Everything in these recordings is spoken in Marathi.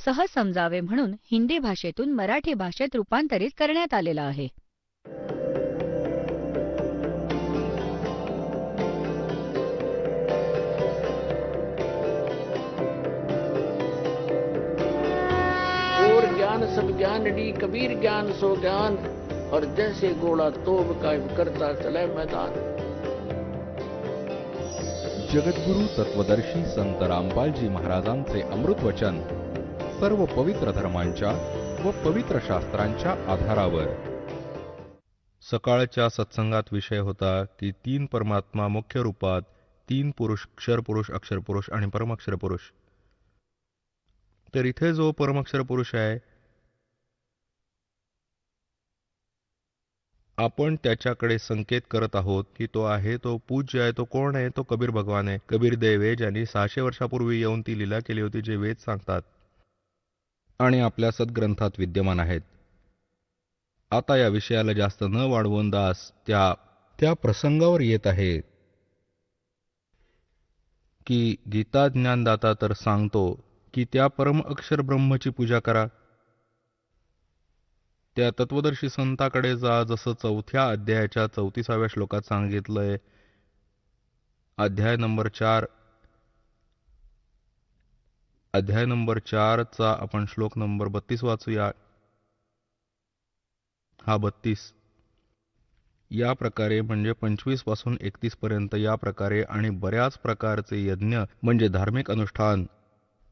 सहज समजावे म्हणून हिंदी भाषेतून मराठी भाषेत रूपांतरित करण्यात आलेला आहे. और ज्ञान सब ज्ञानड़ी कबीर ज्ञान सो ज्ञान और जैसे गोला तोब कायम करता चले मैदान. जगद्गुरु तत्वदर्शी संत रामपालजी महाराजांचे अमृत वचन सर्व पवित्र धर्मांच्या व पवित्र शास्त्रांच्या आधारावर. सकाळच्या सत्संगात विषय होता की 3 परमात्मा मुख्य रूपात, 3 पुरुष, क्षर पुरुष, अक्षर पुरुष आणि परमाक्षर पुरुष. तर इथे जो परमाक्षर पुरुष आहे, आपण त्याच्याकडे संकेत करत आहोत की तो आहे, तो पूज्य आहे. तो कोण आहे? तो कबीर भगवान आहे. कबीर देव आहे, ज्यांनी 600 वर्षापूर्वी येऊन ती लीला केली होती, जे वेद सांगतात आणि आपल्या सद्ग्रंथात विद्यमान आहेत. आता या विषयाला जास्त न वाढवून दास त्या प्रसंगावर येत आहे की गीता ज्ञानदाता तर सांगतो की त्या परम अक्षर ब्रह्मची पूजा करा. त्या तत्वदर्शी संताकडे जा, जसं 4थ्या अध्यायाच्या 34व्या श्लोकात सांगितलंय. अध्याय नंबर 4 चा आपण श्लोक नंबर 32 वाचूया. हा 32 या प्रकारे म्हणजे 25 पासून 31 पर्यंत या प्रकारे आणि बऱ्याच प्रकारचे यज्ञ म्हणजे धार्मिक अनुष्ठान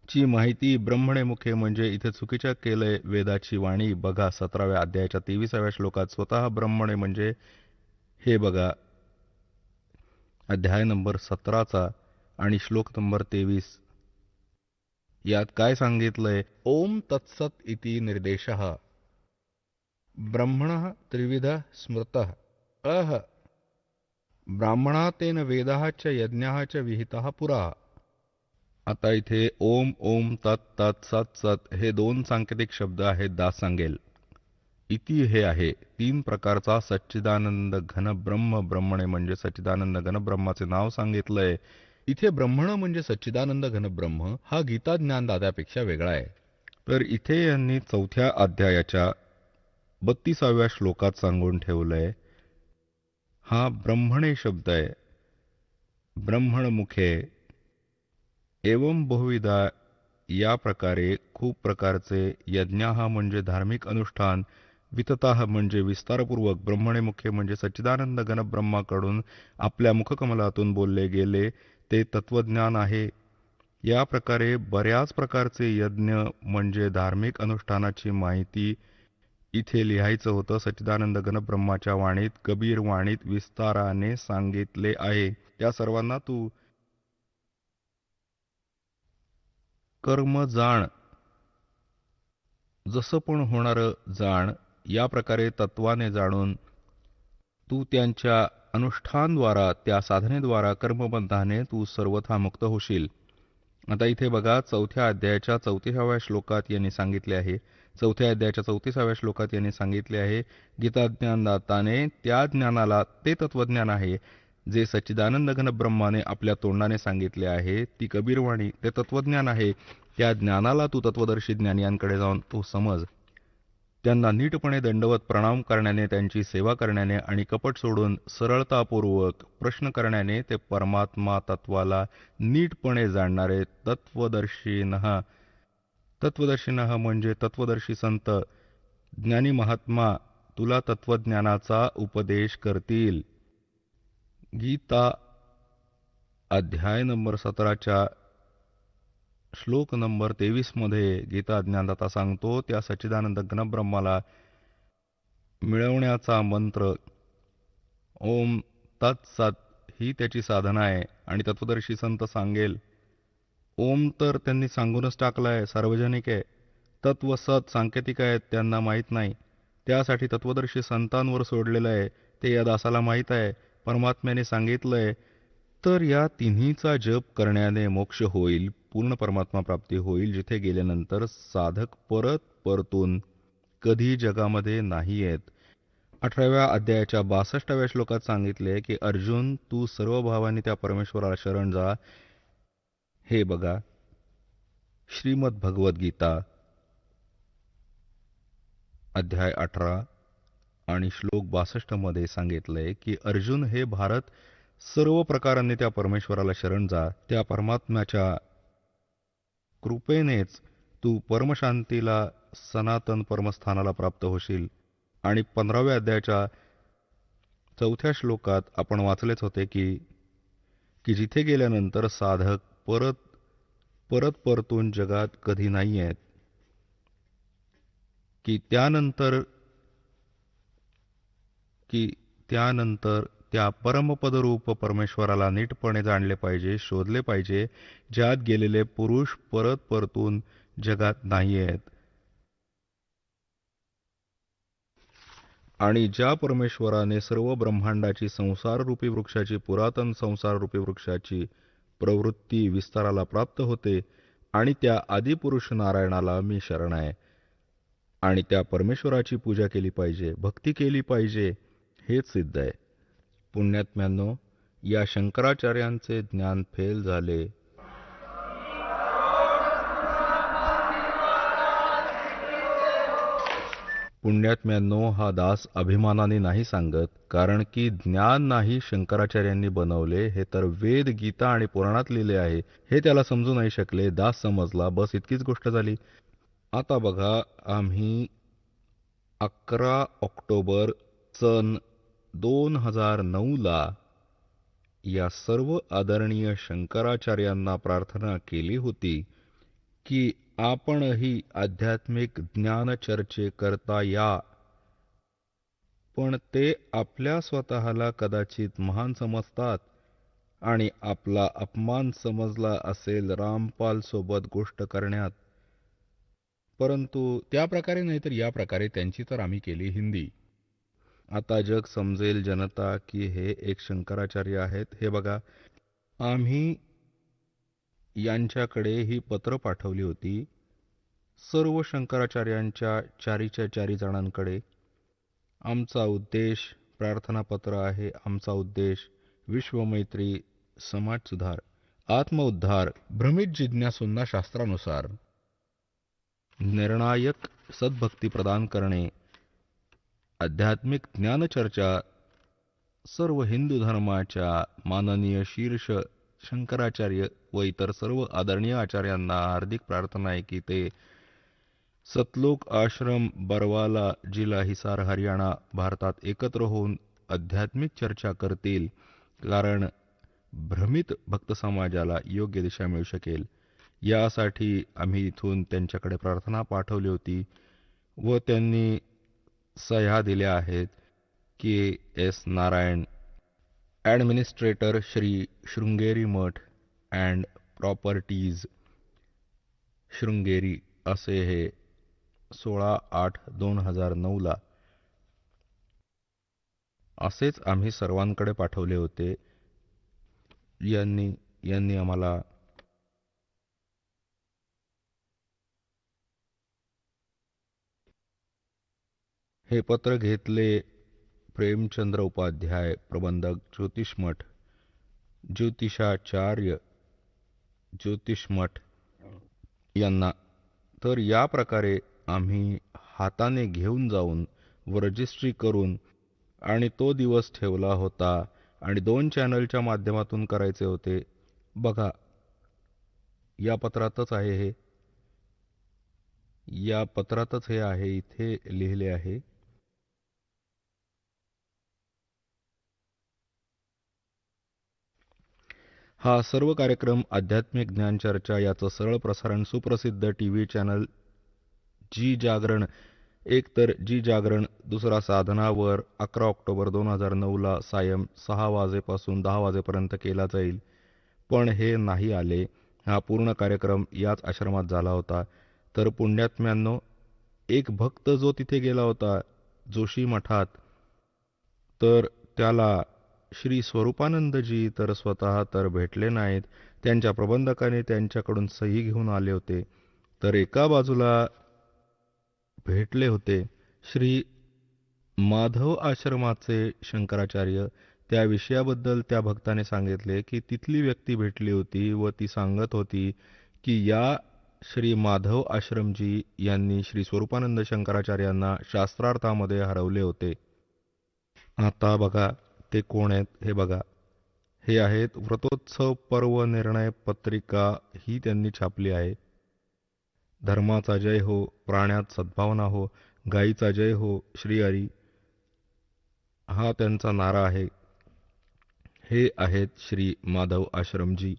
ची माहिती ब्रह्मणे मुखे म्हणजे इथे चुकीच्या केलंय वेदाची वाणी. बघा 17व्या अध्यायाच्या 23व्या श्लोकात स्वतः ब्रह्मणे म्हणजे हे बघा अध्याय नंबर 17चा आणि श्लोक नंबर 23. यात काय सांगितलंय? ओम तत्सत इति निर्देशः ब्रह्मणः त्रिविध स्मृतः अह ब्राह्मणा तेन वेदाः च यज्ञाः च विहिताः पुरा. आता इथे ओम ओम तत् तत् सत सत हे 2 सांकेतिक शब्द आहेत. दास सांगेल. इति हे आहे 3 प्रकारचा सच्चिदानंद घन ब्रह्म. ब्रह्मणे म्हणजे सच्चिदानंद घन ब्रह्माचे नाव सांगितलंय. इथे ब्रह्मण म्हणजे सच्चिदानंद घन ब्रह्म हा गीता ज्ञानदात्यापेक्षा वेगळा आहे. तर इथे यांनी 4थ्या अध्यायाच्या 32व्या श्लोकात सांगून ठेवलंय. हा ब्रह्मणे शब्द आहे. ब्रह्मण मुखे एवं बहुविधा या प्रकारे खूप प्रकारचे यज्ञाः म्हणजे धार्मिक अनुष्ठान, वितताः म्हणजे विस्तारपूर्वक, ब्रह्मणे मुख्य म्हणजे सच्चिदानंद घन ब्रह्माकडून आपल्या मुखकमलातून बोलले गेले ते तत्वज्ञान आहे. या प्रकारे बऱ्याच प्रकारचे यज्ञ म्हणजे धार्मिक अनुष्ठानाची माहिती इथे लिहायचं होतं. सच्चिदानंद घन ब्रह्माच्या वाणीत, कबीर वाणीत विस्ताराने सांगितले आहे. त्या सर्वांना तू कर्म जाण, जसं पण होणारं जाण, या प्रकारे तत्वाने जाणून तू त्यांच्या अनुष्ठानद्वारा, त्या साधनेद्वारा, कर्मबंधाने तू सर्वथा मुक्त होशील. आता इथे बघा 4थ्या अध्यायाच्या 34व्या श्लोकात यांनी सांगितले आहे. 4थ्या अध्यायाच्या 34व्या श्लोकात यांनी सांगितले आहे, गीता ज्ञानदाताने त्या ज्ञानाला, ते तत्वज्ञान आहे जे सच्चिदानंद घन ब्रह्माने आपल्या तोंडाने सांगितले आहे. ती कबीरवाणी ते तत्वज्ञान आहे. त्या ज्ञानाला तू तत्वदर्शी ज्ञानियांकडे जाऊन तू समज. त्यांना नीटपणे दंडवत प्रणाम करण्याने, त्यांची सेवा करण्याने आणि कपट सोडून सरळतापूर्वक प्रश्न करण्याने ते परमात्मा तत्वाला नीटपणे जाणणारे तत्वदर्शीनः. तत्वदर्शीनः म्हणजे तत्वदर्शी संत, ज्ञानी महात्मा तुला तत्वज्ञानाचा उपदेश करतील. गीता अध्याय नंबर 17च्या श्लोक नंबर 23 मध्ये गीता ज्ञानदाता सांगतो, त्या सच्चिदानंद घन ब्रह्माला मिळवण्याचा मंत्र ओम तत्सत ही त्याची साधना आहे. आणि तत्वदर्शी संत सांगेल. ओम तर त्यांनी सांगूनच टाकलाय, सार्वजनिक आहे. तत्व सत सांकेतिक आहेत, त्यांना माहीत नाही. त्यासाठी तत्वदर्शी संतांवर सोडलेलं आहे, ते या दासाला माहीत आहे. परमात्म्याने सांगितलंय. तर या तिन्हीचा जप करण्याने मोक्ष होईल, पूर्ण परमात्मा प्राप्ती होईल, जिथे गेल्यानंतर साधक परत परतून कधी जगामध्ये नाही येत. 18व्या अध्यायाच्या 62व्या श्लोकात सांगितले की अर्जुन तू सर्व भावांनी त्या परमेश्वराला शरण जा. हे बघा श्रीमद भगवद्गीता अध्याय 18 आणि श्लोक 62 मध्ये सांगितलंय की अर्जुन हे भारत सर्व प्रकारांनी त्या परमेश्वराला शरण जा. त्या परमात्म्याच्या कृपेनेच तू परमशांतीला सनातन परमस्थानाला प्राप्त होशील. आणि 15व्या अध्यायाच्या 4थ्या श्लोकात आपण वाचलेच होते की की जिथे गेल्यानंतर साधक परत परत परतून जगात कधी नाही आहेत, की त्यानंतर त्या परमपदरूप परमेश्वराला नीटपणे जाणले पाहिजे, शोधले पाहिजे, ज्यात गेलेले पुरुष परत परतून जगात नाही आहेत. आणि ज्या परमेश्वराने सर्व ब्रह्मांडाची संसाररूपी वृक्षाची पुरातन संसाररूपी वृक्षाची प्रवृत्ती विस्ताराला प्राप्त होते, आणि त्या आदिपुरुष नारायणाला मी शरण आहे. आणि त्या परमेश्वराची पूजा केली पाहिजे, भक्ती केली पाहिजे, हेच सिद्ध आहे. पुण्यात्म्यांनो, या शंकराचार्यांचे ज्ञान फेल झाले. पुण्यात्म्यांनो, हा दास अभिमानाने नाही सांगत, कारण की ज्ञान नाही शंकराचार्यांनी बनवले, हे तर वेद, गीता आणि पुराणात लिहिले आहे. हे त्याला समजू नाही शकले. दास समजला, बस इतकीच गोष्ट झाली. आता बघा, आम्ही 11 ऑक्टोबर सन 2009 या सर्व आदरणीय शंकराचार्यांना प्रार्थना केली होती की आपणही आध्यात्मिक ज्ञानचर्चे करता या. पण ते आपल्या स्वतःला कदाचित महान समजतात आणि आपला अपमान समजला असेल रामपाल सोबत गोष्ट करण्यात. परंतु त्या प्रकारे नाही तर या प्रकारे त्यांची तर आम्ही केली हिंदी. आता जग समजेल, जनता, की हे एक शंकराचार्य आहेत. हे बघा, आम्ही यांच्याकडे ही पत्र पाठवली होती सर्व शंकराचार्यांच्या चारीच्या चारी जणांकडे. आमचा उद्देश प्रार्थनापत्र आहे. आमचा उद्देश विश्वमैत्री, समाज सुधार, आत्मउद्धार, भ्रमित जिज्ञासूंना शास्त्रानुसार निर्णायक सद्भक्ती प्रदान करणे, आध्यात्मिक ज्ञानचर्चा, सर्व हिंदू धर्माच्या माननीय शीर्ष शंकराचार्य व इतर सर्व आदरणीय आचार्यांना हार्दिक प्रार्थना आहे की ते सतलोक आश्रम, बरवाला जिल्हा हिसार, हरियाणा, भारतात एकत्र होऊन आध्यात्मिक चर्चा करतील, कारण भ्रमित भक्त समाजाला योग्य दिशा मिळू शकेल. यासाठी आम्ही इथून त्यांच्याकडे प्रार्थना पाठवली होती व त्यांनी सह्या दिल्या आहेत. K S Narayana, administrator, Shri Sringeri Math and properties, Sringeri, असे हे 16/8/2009 असेच आम्ही सर्वांकडे पाठवले होते. यांनी आम्हाला हे पत्र घेतले. प्रेमचंद्र उपाध्याय, प्रबंधक, ज्योतिषमठ, ज्योतिषाचार्य, ज्योतिषमठ यांना. तर या प्रकारे आम्ही हाताने घेऊन जाऊन व रजिस्ट्री करून आणि तो दिवस ठेवला होता आणि 2 चॅनलच्या माध्यमातून करायचे होते. बघा, या पत्रातच आहे हे. या पत्रातच हे आहे, इथे लिहिले आहे. हा सर्व कार्यक्रम आध्यात्मिक ज्ञान चर्चा याचं सरळ प्रसारण सुप्रसिद्ध टीव्ही चॅनल जी जागरण, एक तर जी जागरण, दुसरा साधनावर 11 ऑक्टोबर 2009 सायं 6 वाजेपासून 10 वाजेपर्यंत केला जाईल. पण हे नाही आले. हा पूर्ण कार्यक्रम याच आश्रमात झाला होता. तर पुण्यात्म्यांनो, एक भक्त जो तिथे गेला होता जोशी मठात, तर त्याला श्री स्वरूपानंदजी तर स्वतः तर भेटले नाहीत. त्यांच्या प्रबंधकाने त्यांच्याकडून सही घेऊन आले होते. तर एका बाजूला भेटले होते श्री माधव आश्रमाचे शंकराचार्य. त्या विषयाबद्दल त्या भक्ताने सांगितले की तिथली व्यक्ती भेटली होती व ती सांगत होती की या श्री माधव आश्रमजी यांनी श्री स्वरूपानंद शंकराचार्यांना शास्त्रार्थामध्ये हरवले होते. आता बघा ते कोण आहेत हे बघा. हे आहेत व्रतोत्सव पर्व निर्णय पत्रिका ही त्यांनी छापली आहे. धर्माचा जय हो, प्राण्यात सद्भावना हो, गाईचा जय हो, श्री हरी हा त्यांचा नारा आहे. हे आहेत श्री माधव आश्रमजी.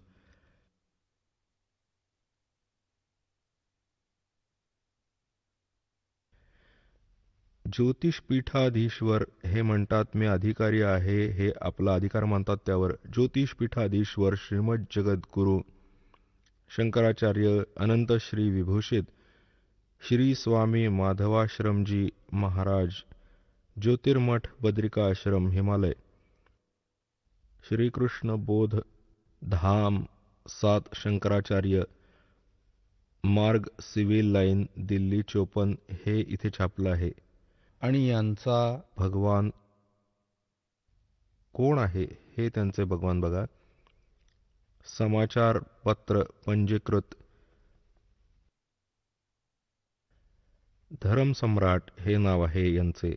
ज्योतिषपीठाधीश्वर हे म्हणतात मी अधिकारी आहे, हे आपला अधिकार मानतात. त्यावर ज्योतिषपीठाधीश्वर श्रीमद जगद्गुरु शंकराचार्य अनंत श्री विभूषित श्री स्वामी माधवाश्रमजी महाराज, ज्योतिर्मठ बद्रिका आश्रम हिमालय, श्रीकृष्ण बोध धाम 7 शंकराचार्य मार्ग सिव्हिल लाईन दिल्ली 54 हे इथे छापलं आहे. आणि यांचा भगवान कोण आहे हे त्यांचे भगवान बघा. समाचार पत्र पंजीकृत धर्मसम्राट हे नाव आहे यांचे.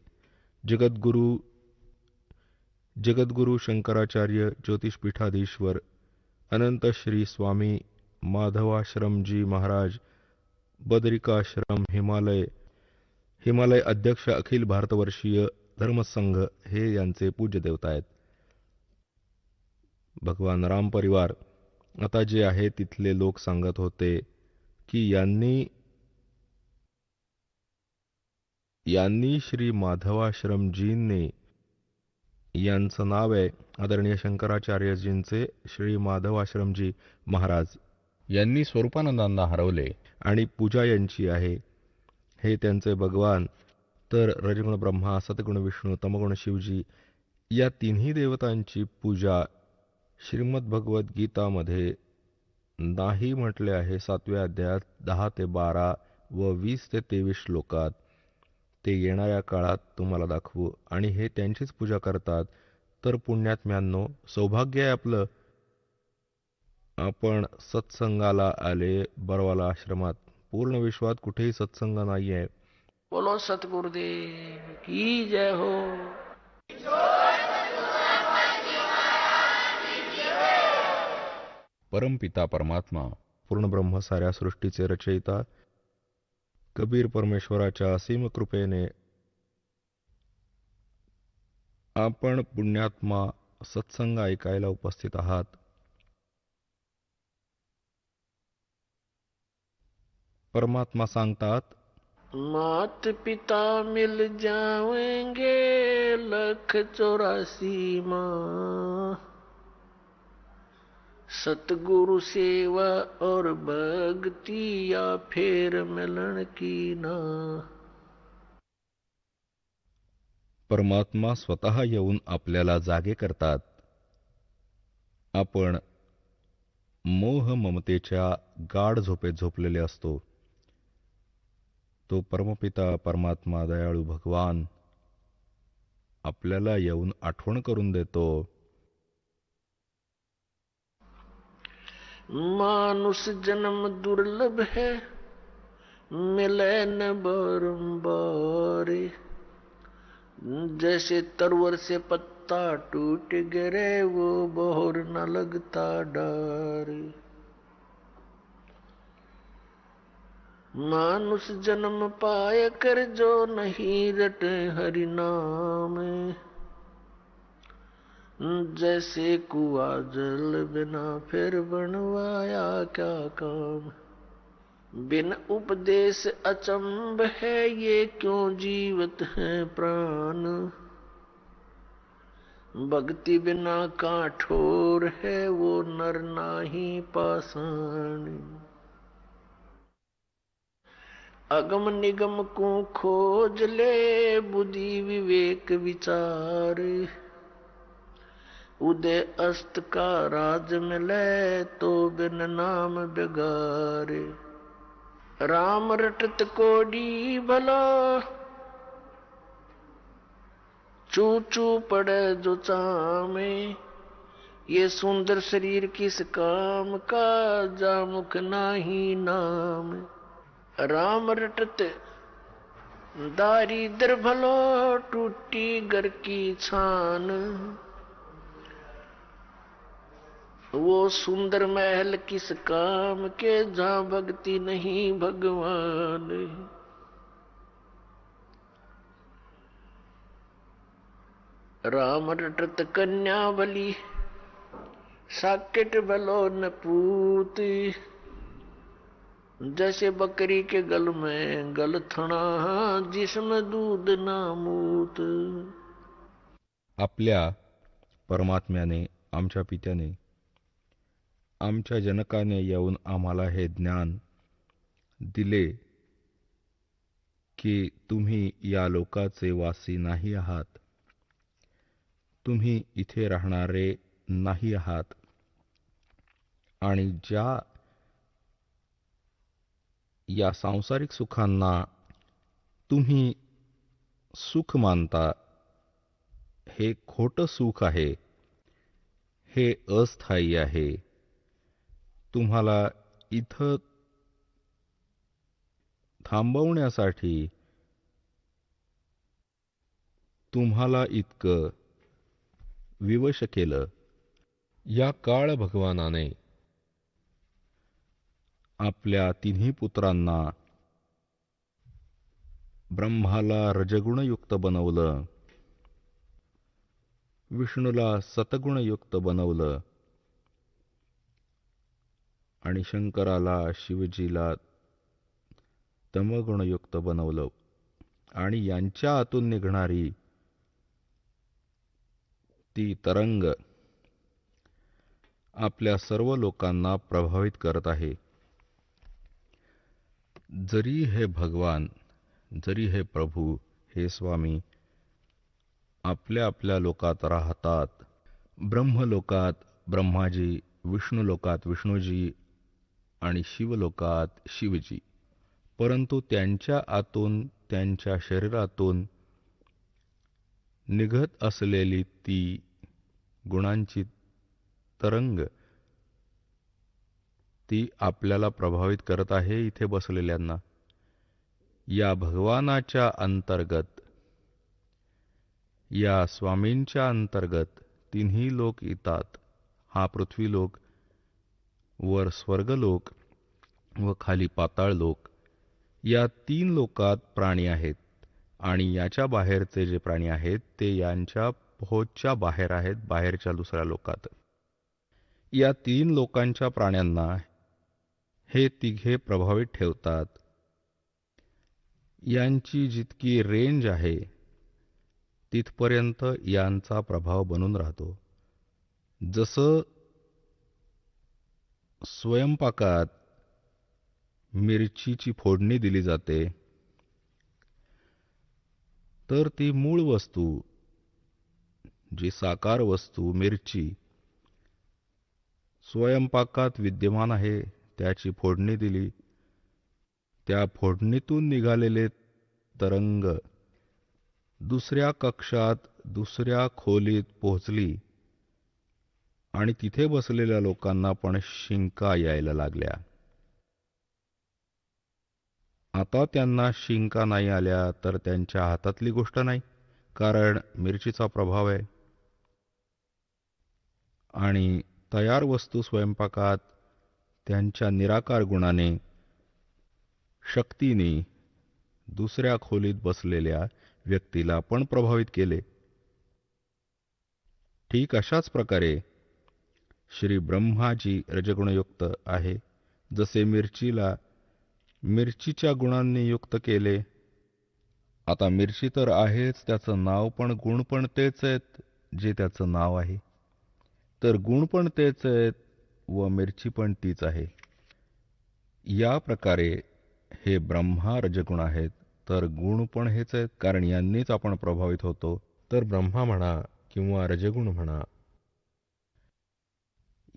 जगद्गुरु शंकराचार्य ज्योतिषपीठाधीश्वर अनंत श्री स्वामी माधवाश्रमजी महाराज, बद्रिकाश्रम हिमालय अध्यक्ष अखिल भारतवर्षीय धर्मसंघ हे यांचे पूज्य देवता आहेत. भगवान राम परिवार. आता जे आहे तिथले लोक सांगत होते की यांनी श्री माधवाश्रमजींनी यांचं नाव आहे आदरणीय शंकराचार्यजींचे श्री माधवाश्रमजी महाराज यांनी स्वरूपानंदांना हरवले आणि पूजा यांची आहे. हे त्यांचे भगवान. तर रजगुण ब्रह्मा, सतगुण विष्णू, तमगुण शिवजी या तिन्ही देवतांची पूजा श्रीमद भगवत गीतामध्ये नाही म्हटले आहे. 7व्या अध्यायात 10 ते 12 व 20 ते 23 श्लोकात. ते येणाऱ्या काळात तुम्हाला दाखवू. आणि हे त्यांचीच पूजा करतात. तर पुण्यात्म्यांनो, सौभाग्य आहे आपलं. आपण सत्संगाला आले बरवाला आश्रमात. पूर्ण विश्वात कुठेही सत्संग नाही आहे. बोलो सतगुरुदेव की जय हो. परमपिता परमात्मा पूर्ण ब्रह्म साऱ्या सृष्टीचे रचयिता कबीर परमेश्वराच्या असीम कृपेने आपण पुण्यात्मा सत्संग ऐकायला उपस्थित आहात. परमात्मा सांगतात, मात पिता मिल जाएंगे 184 माँ, सतगुरु सेवा और भक्ति या फिर मिलन की ना. परमात्मा स्वतः येऊन आपल्याला जागे करतात. आपण मोह ममतेच्या गाढ झोपेत झोपलेले असतो. तो परमपिता परमात्मा दयाळू भगवान आपल्याला येऊन आठवण करून देतो. मानुष जन्म दुर्लभ है, मिले न बारंबार. जैसे तरवर से पत्ता टूट गिरे, वो बोर न लगता डार. मानुष जन्म पाए कर जो नहीं रटे हरि नाम. जैसे कुआ जल बिना फिर बनवाया क्या काम. बिन उपदेश अचंभ है, ये क्यों जीवत है प्राण. भक्ति बिना काठोर है, वो नर नाही पाषाण. अगम निगम को खोज ले, बुद्धि विवेक विचार. उदय अस्त का राज मिले, तो बिन नाम बेगारे. राम रटत कोडी भला, चू चू पड़े जो चामे. ये सुंदर शरीर किस काम का, जामुख नाही नाम। राम रटत दारिद्र भलो, टूटी घर की छान। वो सुंदर महल किस काम के, जहां भक्ति नहीं भगवान। राम रटत कन्या बली, साकेट भलो न पूत। जैसे बकरी के गल में गल थणा, जिसमें दूध ना मूत। आपल्या परमात्म्याने, आमच्या पित्याने, आमच्या जनकाने येऊन आम्हाला हे ज्ञान दिले की तुम्ही या लोकाचे वासी नाही आहात, तुम्ही इथे राहणारे नाही आहात, आणि ज्या या सांसारिक सुखांना तुम्ही सुख मानता, हे खोटं सुख आहे, हे अस्थायी आहे. तुम्हाला इथं थांबवण्यासाठी तुम्हाला इतकं विवश केलं. या काळ भगवानाने आपल्या तिन्ही पुत्रांना ब्रह्माला रजगुणयुक्त बनवलं, विष्णूला सतगुणयुक्त बनवलं, आणि शंकराला, शिवजीला तमगुणयुक्त बनवलं. आणि यांच्या आतून निघणारी ती तरंग आपल्या सर्व लोकांना प्रभावित करत आहे. जरी हे भगवान, जरी हे प्रभू, हे स्वामी आपल्या आपल्या लोकात राहतात, ब्रह्मलोकात ब्रह्माजी, विष्णुलोकात विष्णूजी आणि शिवलोकात शिवजी, परंतु त्यांच्या आतून, त्यांच्या शरीरातून निघत असलेली ती गुणांची तरंग, ती आपल्याला प्रभावित करत आहे इथे बसलेल्यांना. या भगवानाच्या अंतर्गत, या स्वामींच्या अंतर्गत तिन्ही लोक येतात. हा पृथ्वीलोक, वर स्वर्गलोक व खाली पाताळ लोक, या तीन लोकात प्राणी आहेत, आणि याच्या बाहेरचे जे प्राणी आहेत ते यांच्या पोहोचच्या बाहेर आहेत, बाहेरच्या दुसऱ्या लोकात. या तीन लोकांच्या प्राण्यांना हे तिघे प्रभावित ठेवतात. यांची जितकी रेंज आहे तिथपर्यंत यांचा प्रभाव बनून राहतो. जसं स्वयंपाकात मिरचीची फोडणी दिली जाते, तर ती मूळ वस्तू, जी साकार वस्तू मिरची स्वयंपाकात विद्यमान आहे, त्याची फोडणी दिली, त्या फोडणीतून निघालेले तरंग दुसऱ्या कक्षात, दुसऱ्या खोलीत पोहोचली, आणि तिथे बसलेल्या लोकांना पण शिंका यायला लागल्या. आता त्यांना शिंका नाही आल्या तर त्यांच्या हातातली गोष्ट नाही, कारण मिरचीचा प्रभाव आहे. आणि तयार वस्तू स्वयंपाकात त्यांच्या निराकार गुणाने, शक्तीने दुसऱ्या खोलीत बसलेल्या व्यक्तीला पण प्रभावित केले. ठीक अशाच प्रकारे श्री ब्रह्माजी रजगुणयुक्त आहे. जसे मिरचीला मिरचीच्या गुणांनी युक्त केले. आता मिरची तर आहेच, त्याचं नाव पण, गुण पण तेच आहेत जे त्याचं नाव आहे. तर गुण पण तेच आहेत व मिरची पण तीच आहे. या प्रकारे हे ब्रह्मा रजगुण आहेत, तर गुण पण हेच आहेत, कारण यांनीच आपण प्रभावित होतो. तर ब्रह्मा म्हणा किंवा रजगुण म्हणा,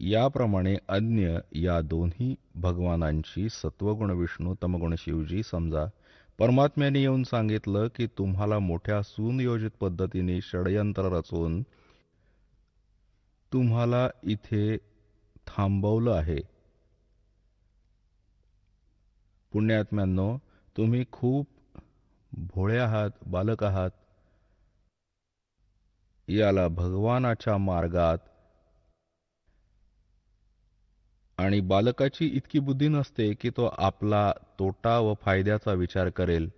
याप्रमाणे अन्य या दोन्ही भगवानांची, सत्वगुण विष्णू, तमगुण शिवजी, समजा परमात्म्याने येऊन सांगितलं की तुम्हाला मोठ्या सुनियोजित पद्धतीने षडयंत्र रचून तुम्हाला इथे थांबवलं आहे. पुण्यात्म्यांनो, तुम्ही खूप भोळे आहात, बालक आहात. याला भगवानाच्या मार्गात आणि बालकाची इतकी बुद्धी नसते की तो आपला तोटा व फायद्याचा विचार करेल.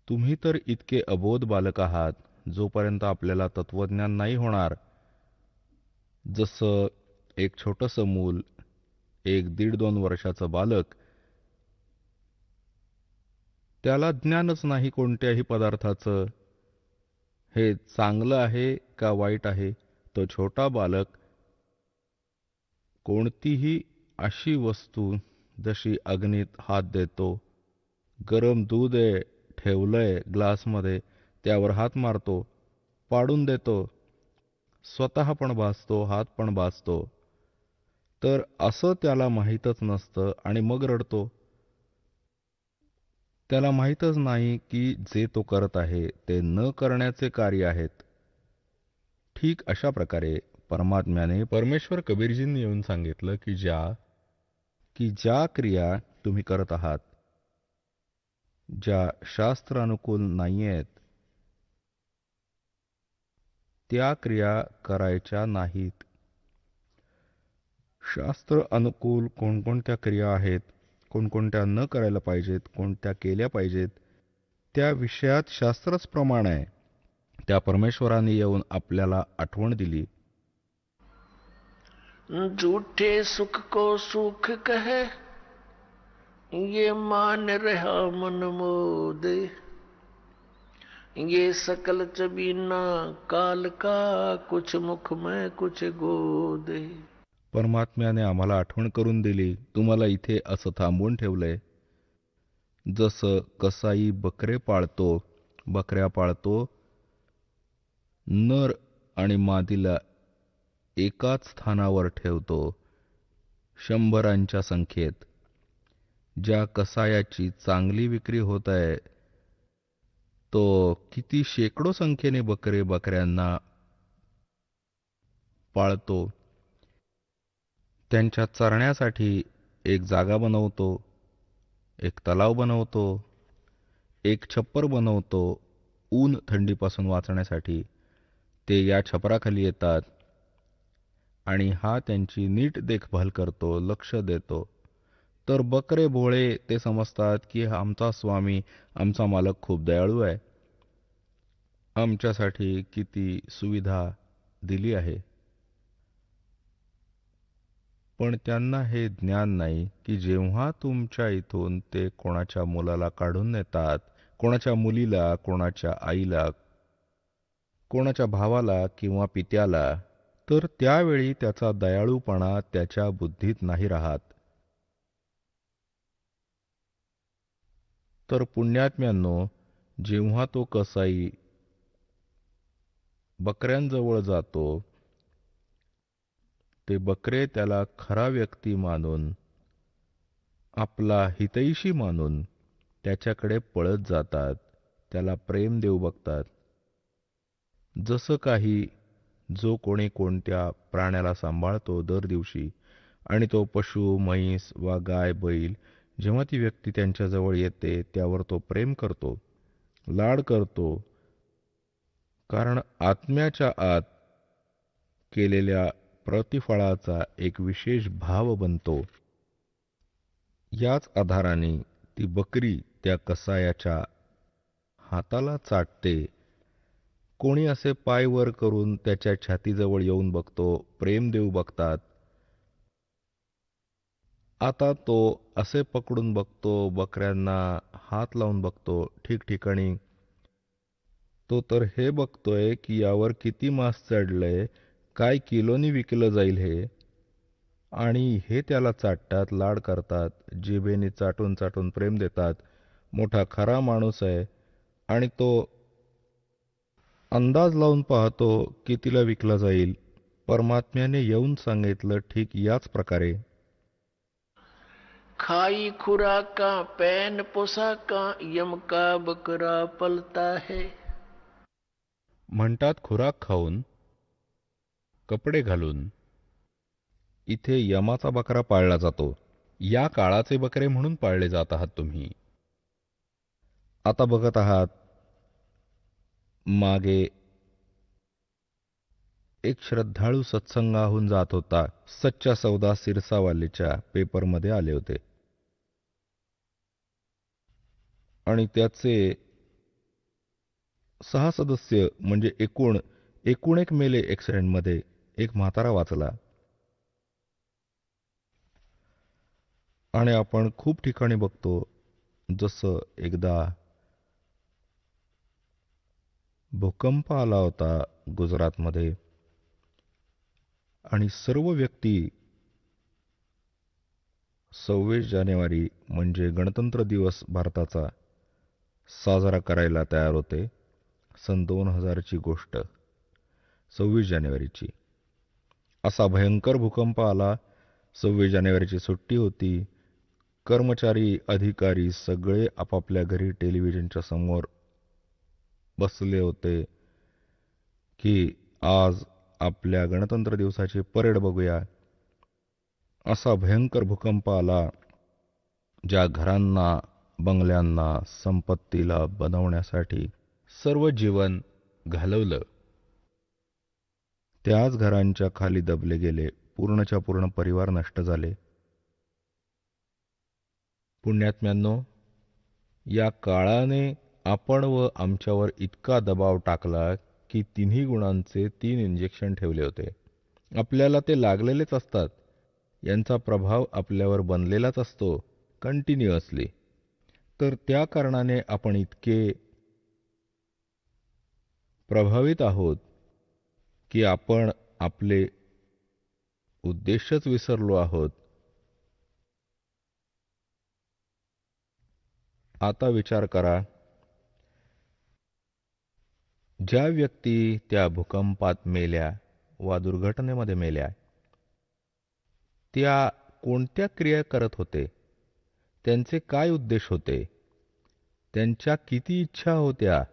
तुम्ही तर इतके अबोध बालक आहात, जोपर्यंत आपल्याला तत्वज्ञान नाही होणार. जसं एक छोटंसं मूल, एक 1.5-2 वर्षाचं बालक, त्याला ज्ञानच नाही कोणत्याही पदार्थाचं, हे चांगलं आहे का वाईट आहे. तो छोटा बालक कोणतीही अशी वस्तू, जशी अग्नीत हात देतो, गरम दूध आहे ठेवलंय ग्लासमध्ये, त्यावर हात मारतो, पाडून देतो, स्वतः पण भाजतो, हात पण भाजतो. तर असं त्याला माहीतच नसतं आणि मग रडतो. त्याला माहीतच नाही की जे तो करत आहे ते न करण्याचे कार्य आहेत. ठीक अशा प्रकारे परमात्म्याने, परमेश्वर कबीरजींनी येऊन सांगितलं की ज्या क्रिया तुम्ही करत आहात, ज्या शास्त्र अनुकूल नाही आहेत, त्या क्रिया करायच्या नाहीत. शास्त्र अनुकूल कोणकोणत्या क्रिया आहेत, कोणकोणत्या न करायला पाहिजेत, कोणत्या केल्या पाहिजेत, त्या विषयात शास्त्रच प्रमाण आहे. त्या परमेश्वराने येऊन आपल्याला आठवण दिली. झूठे सुख को सुख कहे, ये मान रहा मन मोदे, ये सकल चबीना काल का, कुछ मुख में कुछ गोदे. परमात्म्याने आम्हाला आठवण करून दिली. तुम्हाला इथे असं थांबवून ठेवलंय. जसं कसाई बकऱ्या पाळतो, नर आणि मादीला एकाच स्थानावर ठेवतो 100 संख्येत. ज्या कसायाची चांगली विक्री होत आहे, तो किती शेकडो संख्येने बकऱ्यांना पाळतो. त्यांच्या चरण्यासाठी एक जागा बनवतो, एक तलाव बनवतो, एक छप्पर बनवतो. ऊन थंडीपासून वाचण्यासाठी ते या छपराखाली येतात आणि हा त्यांची नीट देखभाल करतो, लक्ष देतो. तर बकरे भोळे ते समजतात की आमचा स्वामी, आमचा मालक खूप दयाळू आहे, आमच्यासाठी किती सुविधा दिली आहे. पण त्यांना हे ज्ञान नाही की जेव्हा तुमच्या इथून ते कोणाच्या मुलाला काढून नेतात, कोणाच्या मुलीला, कोणाच्या आईला, कोणाच्या भावाला किंवा पित्याला, तर त्यावेळी त्याचा दयाळूपणा त्याच्या बुद्धीत नाही राहत. तर पुण्यात्म्यांनो, जेव्हा तो कसाई बकऱ्यांजवळ जातो, ते बकरे त्याला खरा व्यक्ती मानून, आपला हितैषी मानून त्याच्याकडे पळत जातात, त्याला प्रेम देऊ बघतात. जसं काही जो कोणी कोणत्या प्राण्याला सांभाळतो दर दिवशी, आणि तो पशु, म्हैस वा गाय, बैल, जेव्हा ती व्यक्ती त्यांच्याजवळ येते त्यावर तो प्रेम करतो, लाड करतो, कारण आत्म्याच्या आत केलेल्या प्रतिफळाचा एक विशेष भाव बनतो. याच आधाराने ती बकरी त्या कसायाच्या हाताला चाटते. कोणी असे पाय वर करून त्याच्या छातीजवळ येऊन बघतो, प्रेम देऊ बघतात. आता तो असे पकडून बघतो, बकऱ्यांना हात लावून बघतो ठिकठिकाणी. तो तर हे बघतोय की यावर किती मांस चढलंय, काय किलोनी विकलं जाईल हे. आणि हे त्याला चाटतात, लाड करतात, जिभेने चाटून चाटून प्रेम देतात. मोठा खरा माणूस आहे आणि तो अंदाज लावून पाहतो कितीला विकला जाईल. परमात्म्याने येऊन सांगितलं ठीक याच प्रकारे. खाई खुराका पैन पोसाका, यम का बकरा पलता है. म्हणतात खुराक खाऊन कपडे घालून. इथे यमाचा बकरा पाळला जातो. या काळाचे बकरे म्हणून पाळले जात आहात तुम्ही. आता बघत आहात मागे एक श्रद्धाळू सत्संगाहून जात होता. सच्चा सौदा सिरसावालीच्या पेपरमध्ये आले होते आणि त्याचे 6 सदस्य म्हणजे एकूण एक मेले ॲक्सिडेंटमध्ये. एक म्हातारा वाचला. आणि आपण खूप ठिकाणी बघतो, जसं एकदा भूकंप आला होता गुजरातमध्ये आणि सर्व व्यक्ती 26 जानेवारी म्हणजे गणतंत्र दिवस भारताचा साजरा करायला तयार होते. सन 2000ची गोष्ट, 26 जानेवारीची. असा भयंकर भूकंप आला. 26 जानेवारीची सुट्टी होती. कर्मचारी, अधिकारी सगळे आपापल्या घरी टेलिव्हिजनच्या समोर बसले होते की आज आपल्या गणतंत्र दिवसाची परेड बघूया. असा भयंकर भूकंप आला, ज्या घरांना, बंगल्यांना, संपत्तीला बनवण्यासाठी सर्व जीवन घालवलं, त्याच घरांच्या खाली दबले गेले. पूर्णच्या पूर्ण परिवार नष्ट झाले. पुण्यात्म्यांनो, या काळाने आपण व आमच्यावर इतका दबाव टाकला की 3ही गुणांचे 3 इंजेक्शन ठेवले होते. आपल्याला ते लागलेलेच असतात. यांचा प्रभाव आपल्यावर बनलेलाच असतो कंटिन्युअसली. तर त्या कारणाने आपण इतके प्रभावित आहोत की आपण आपले उद्देशच विसरलो आहोत. आता विचार करा, ज्या व्यक्ती त्या भूकंपात मेल्या वा दुर्घटनेमध्ये मेल्या, त्या कोणत्या क्रिया करत होते? त्यांचे काय उद्देश होते? त्यांच्या किती इच्छा होत्या?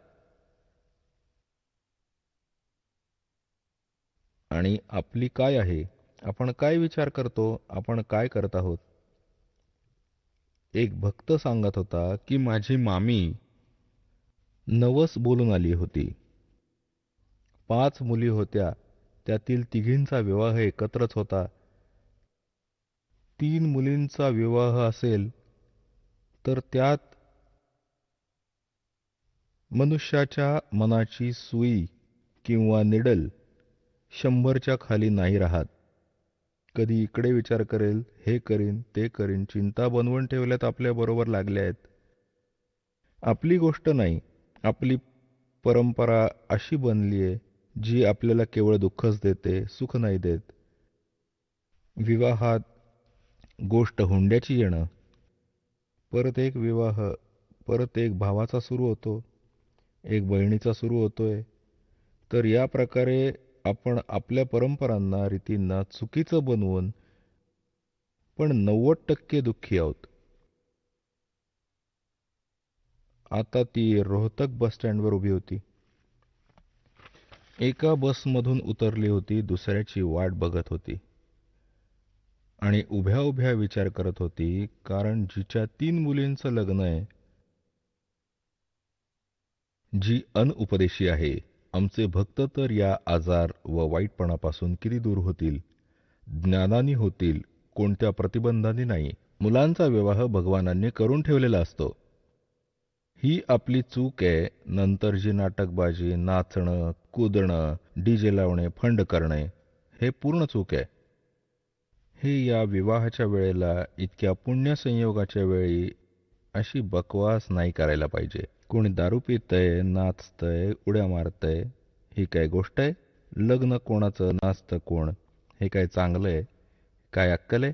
आणि आपली काय आहे? आपण काय विचार करतो? आपण काय करत आहोत? एक भक्त सांगत होता की माझी मामी नवस बोलून आली होती. 5 मुली होत्या. त्यातील 3घींचा विवाह एकत्रच होता. 3 मुलींचा विवाह असेल तर त्यात मनुष्याच्या मनाची सुई किंवा निडल 100च्या खाली नाही राहत. कधी इकडे विचार करेल, हे करीन, ते करीन, चिंता बनवून ठेवल्यात, आपल्या बरोबर लागल्या आहेत. आपली गोष्ट नाही. आपली परंपरा अशी बनली आहे जी आपल्याला केवळ दुःखच देते, सुख नाही देत. विवाहात गोष्ट हुंड्याची येणं, परत एक विवाह, परत एक भावाचा सुरू होतो, एक बहिणीचा सुरू होतोय. तर या प्रकारे आपण आपल्या परंपरांना, रीतींना चुकीचं बनवून पण 90% दुःखी आहोत. आता ती रोहतक बस स्टँडवर उभी होती. एका बसमधून उतरली होती, दुसऱ्याची वाट बघत होती आणि उभ्या उभ्या विचार करत होती, कारण जिच्या 3 मुलींचं लग्न आहे, जी अनउपदेशी आहे, आमचे भक्त तर या आजार व वाईटपणापासून किती दूर होतील, ज्ञानानी होतील, कोणत्या प्रतिबंधांनी नाही. मुलांचा विवाह भगवानांनी करून ठेवलेला असतो. ही आपली चूक आहे. नंतर जी नाटकबाजी, नाचणं, कूदणं, डीजे लावणे, फंड करणे, हे पूर्ण चूक आहे. हे या विवाहाच्या वेळेला, इतक्या पुण्यसंयोगाच्या वेळी अशी बकवास नाही करायला पाहिजे. कोणी दारू पितंय, नाचतंय, उड्या मारतंय, ही काय गोष्ट आहे? लग्न कोणाचं, नाचतं कोण, हे काय चांगलं आहे? काय अक्कल आहे?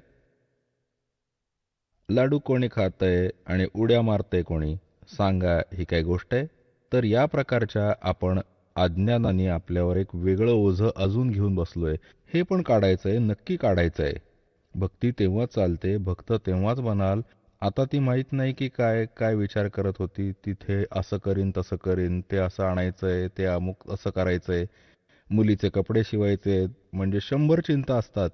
लाडू कोणी खातंय आणि उड्या मारतंय कोणी, सांगा, ही काय गोष्ट आहे? तर या प्रकारच्या आपण अज्ञानाने आपल्यावर एक वेगळं ओझं अजून घेऊन बसलोय. हे पण काढायचंय, नक्की काढायचंय. भक्ती तेव्हाच चालते, भक्त तेव्हाच बनाल. आता ती माहीत नाही की काय काय विचार करत होती. तिथे असं करीन, तसं करीन, ते असं आणायचंय, ते अमुक असं करायचंय. मुलीचे कपडे शिवायचे म्हणजे 100 चिंता असतात.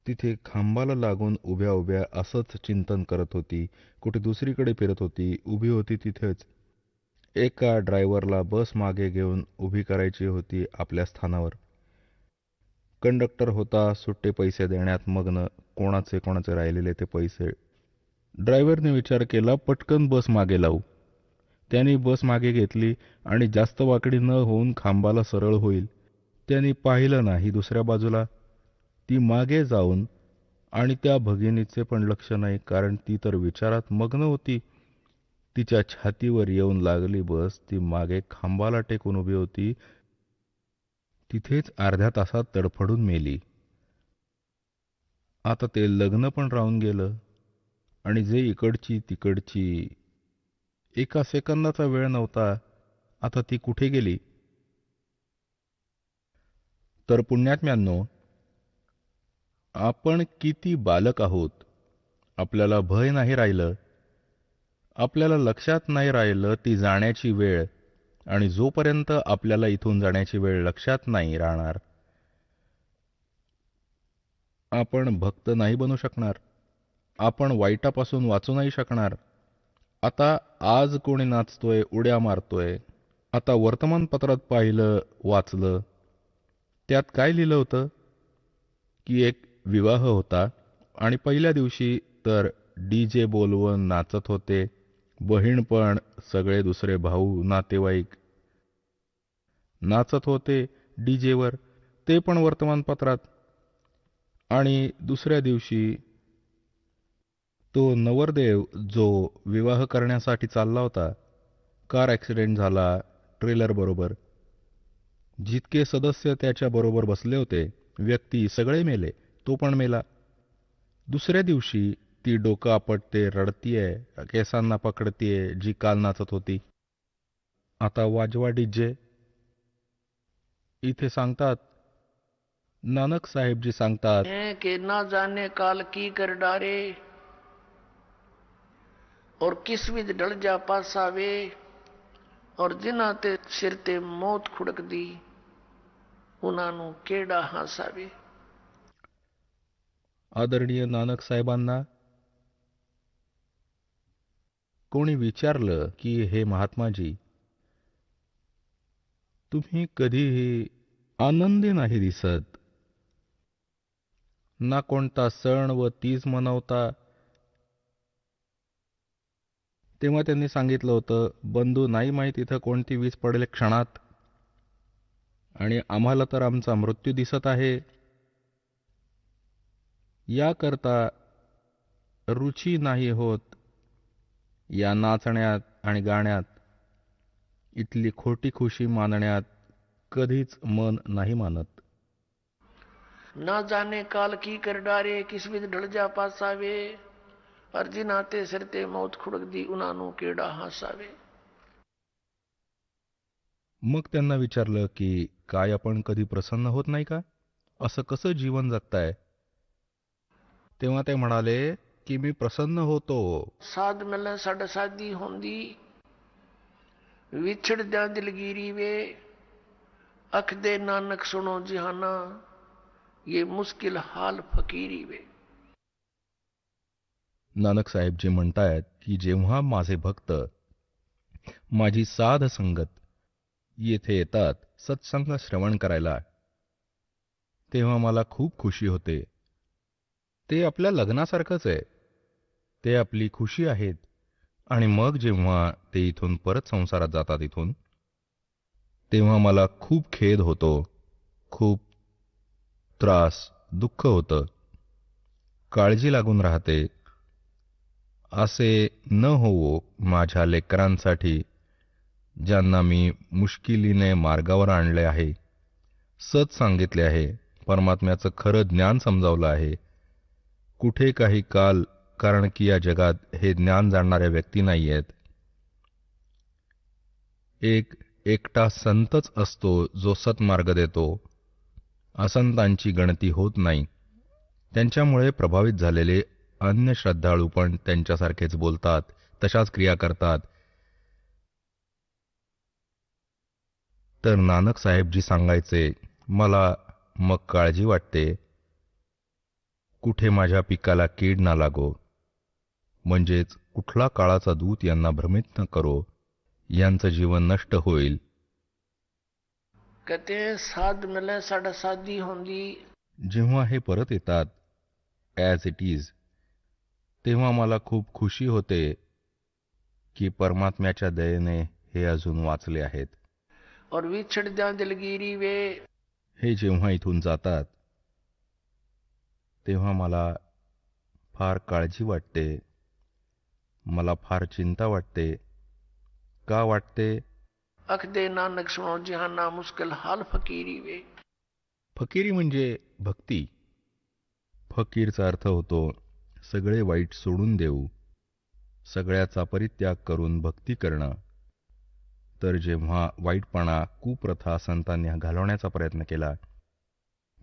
तिथे खांबाला लागून उभ्या उभ्या असंच चिंतन करत होती. कुठे दुसरीकडे फिरत होती. उभी होती तिथेच. एका ड्रायव्हरला बस मागे घेऊन उभी करायची होती आपल्या स्थानावर. कंडक्टर होता सुट्टे पैसे देण्यात मग्न. कोणाचे राहिलेले ते पैसे. ड्रायव्हरने विचार केला, पटकन बस मागे लावू. त्यांनी बस मागे घेतली आणि जास्त वाकडी न होऊन खांबाला सरळ होईल. त्यांनी पाहिलं नाही दुसऱ्या बाजूला. ती मागे जाऊन आणि त्या भगिनीचे पण लक्ष नाही, कारण ती तर विचारात मग्न होती. तिच्या छातीवर येऊन लागली बस. ती मागे खांबाला टेकून उभी होती. तिथेच अर्ध्या तासात तडफडून मेली. आता ते लग्न पण राहून गेलं आणि जे इकडची तिकडची. एका सेकंदाचा वेळ नव्हता. आता ती कुठे गेली? तर पुण्यात्म्यांनो, आपण किती बालक आहोत. आपल्याला भय नाही राहिलं. आपल्याला लक्षात नाही राहिलं ती जाण्याची वेळ. आणि जोपर्यंत आपल्याला इथून जाण्याची वेळ लक्षात नाही राहणार, आपण भक्त नाही बनू शकणार. आपण वाईटापासून वाचू नाही शकणार. आता आज कोणी नाचतोय, उड्या मारतोय. आता वर्तमानपत्रात पाहिलं, वाचलं. त्यात काय लिहिलं होतं की एक विवाह होता आणि पहिल्या दिवशी तर DJ बोलवून नाचत होते. बहीण पण सगळे दुसरे भाऊ नातेवाईक नाचत होते डीजेवर. ते पण वर्तमानपत्रात. आणि दुसऱ्या दिवशी तो नवरदेव जो विवाह करण्यासाठी चालला होता, कार ॲक्सिडेंट झाला ट्रेलर बरोबर. जितके सदस्य त्याच्या बरोबर बसले होते, व्यक्ती सगळे मेले. तो पण मेला. दुसऱ्या दिवशी ती डोकं आपटते, रडतीये, केसांना पकडतीये, जी काल नाचत होती. आता वाजवा डीजे. इथे सांगतात, नानक साहेबजी सांगतात, हैं कि ना जाने काल की कर डारे और किस विध ढल जा पासावे और जिन्हां ते सिर ते मौत खुड़क दी उन्हां नू केड़ा हासावे. आदरणीय नानक साहेबांना कोणी विचारलं की हे महात्माजी, तुम्ही कधीही आनंदी नाही दिसत. ना कोणता सण व तीज मनवता. तेव्हा त्यांनी सांगितलं होतं, बंधू नाही माहीत इथं कोणती वीज पडेल क्षणात. आणि आम्हाला तर आमचा मृत्यू दिसत आहे. याकरता रुची नाही होत या नाचण्यात आणि गाण्यात. इथली खोटी खुशी मानण्यात कधीच मन नाही मानत. ना जाने काल की कर डारे किस विध ढल जा पासावे और जिन्हां ते सिर ते मौत खुड़क दी उन्हां नू केड़ा हासावे. मग त्यांना विचारलं की काय आपण कधी प्रसन्न होत नाही का? असं कसं जीवन जगताय? तेव्हा ते म्हणाले की मी प्रसन्न होतो. साध मिले सड सादी होंदी विछड़ द्या दिलगिरी वे अख दे नानक सुनो जिहाना ये मुश्किल हाल फकीरी वे. नानक साहेबजी म्हणतायत की जेव्हा माझे भक्त, माझी साध संगत येथे येतात सत्संग श्रवण करायला, तेव्हा मला खूप खुशी होते. ते आपल्या लग्नासारखंच आहे. ते आपली खुशी आहेत. आणि मग जेव्हा ते इथून परत संसारात जातात इथून, तेव्हा मला खूप खेद होतो, खूप त्रास, दुःख होतं, काळजी लागून राहते. असे न होवो माझ्या लेकरांसाठी, ज्यांना मी मुश्किलीने मार्गावर आणले आहे, सत सांगितले आहे, परमात्म्याचं खरं ज्ञान समजावलं आहे. कुठे काही काल, कारण की या जगात हे ज्ञान जाणणाऱ्या व्यक्ती नाही आहेत. एक एकटा संतच असतो जो सत्मार्ग देतो. असंतांची गणती होत नाही. त्यांच्यामुळे प्रभावित झालेले अन्य श्रद्धाळू पण त्यांच्यासारखेच बोलतात, तशाच क्रिया करतात. तर नानक साहेबजी सांगायचे, मला मग काळजी वाटते, कुठे माझ्या पिकाला कीड ना लागो, म्हणजेच कुठला काळाचा दूत यांना भ्रमित न करो, यांचं जीवन नष्ट होईल. कहते हैं साध मिले साढ़ा शादी होंगी। जेव्हा हे परत येतात ॲज इट इज, तेव्हा मला खूप खुशी होते की परमात्म्याच्या दयेने हे अजून वाचले आहेत. और विछड़ जा दिलगिरी वे। हे जेव्हा इथून जातात तेव्हा मला फार काळजी वाटते, मला फार चिंता वाटते. का वाटते? अख दे नानक सुनो जहाना मुश्किल हाल फकीरी वे। फकीरी म्हणजे भक्ती. फकीरचा अर्थ होतो सगळे वाईट सोडून देऊ, सगळ्याचा परित्याग करून भक्ती करणं. तर जेव्हा वाईटपणा, कुप्रथा संतांनी घालवण्याचा प्रयत्न केला,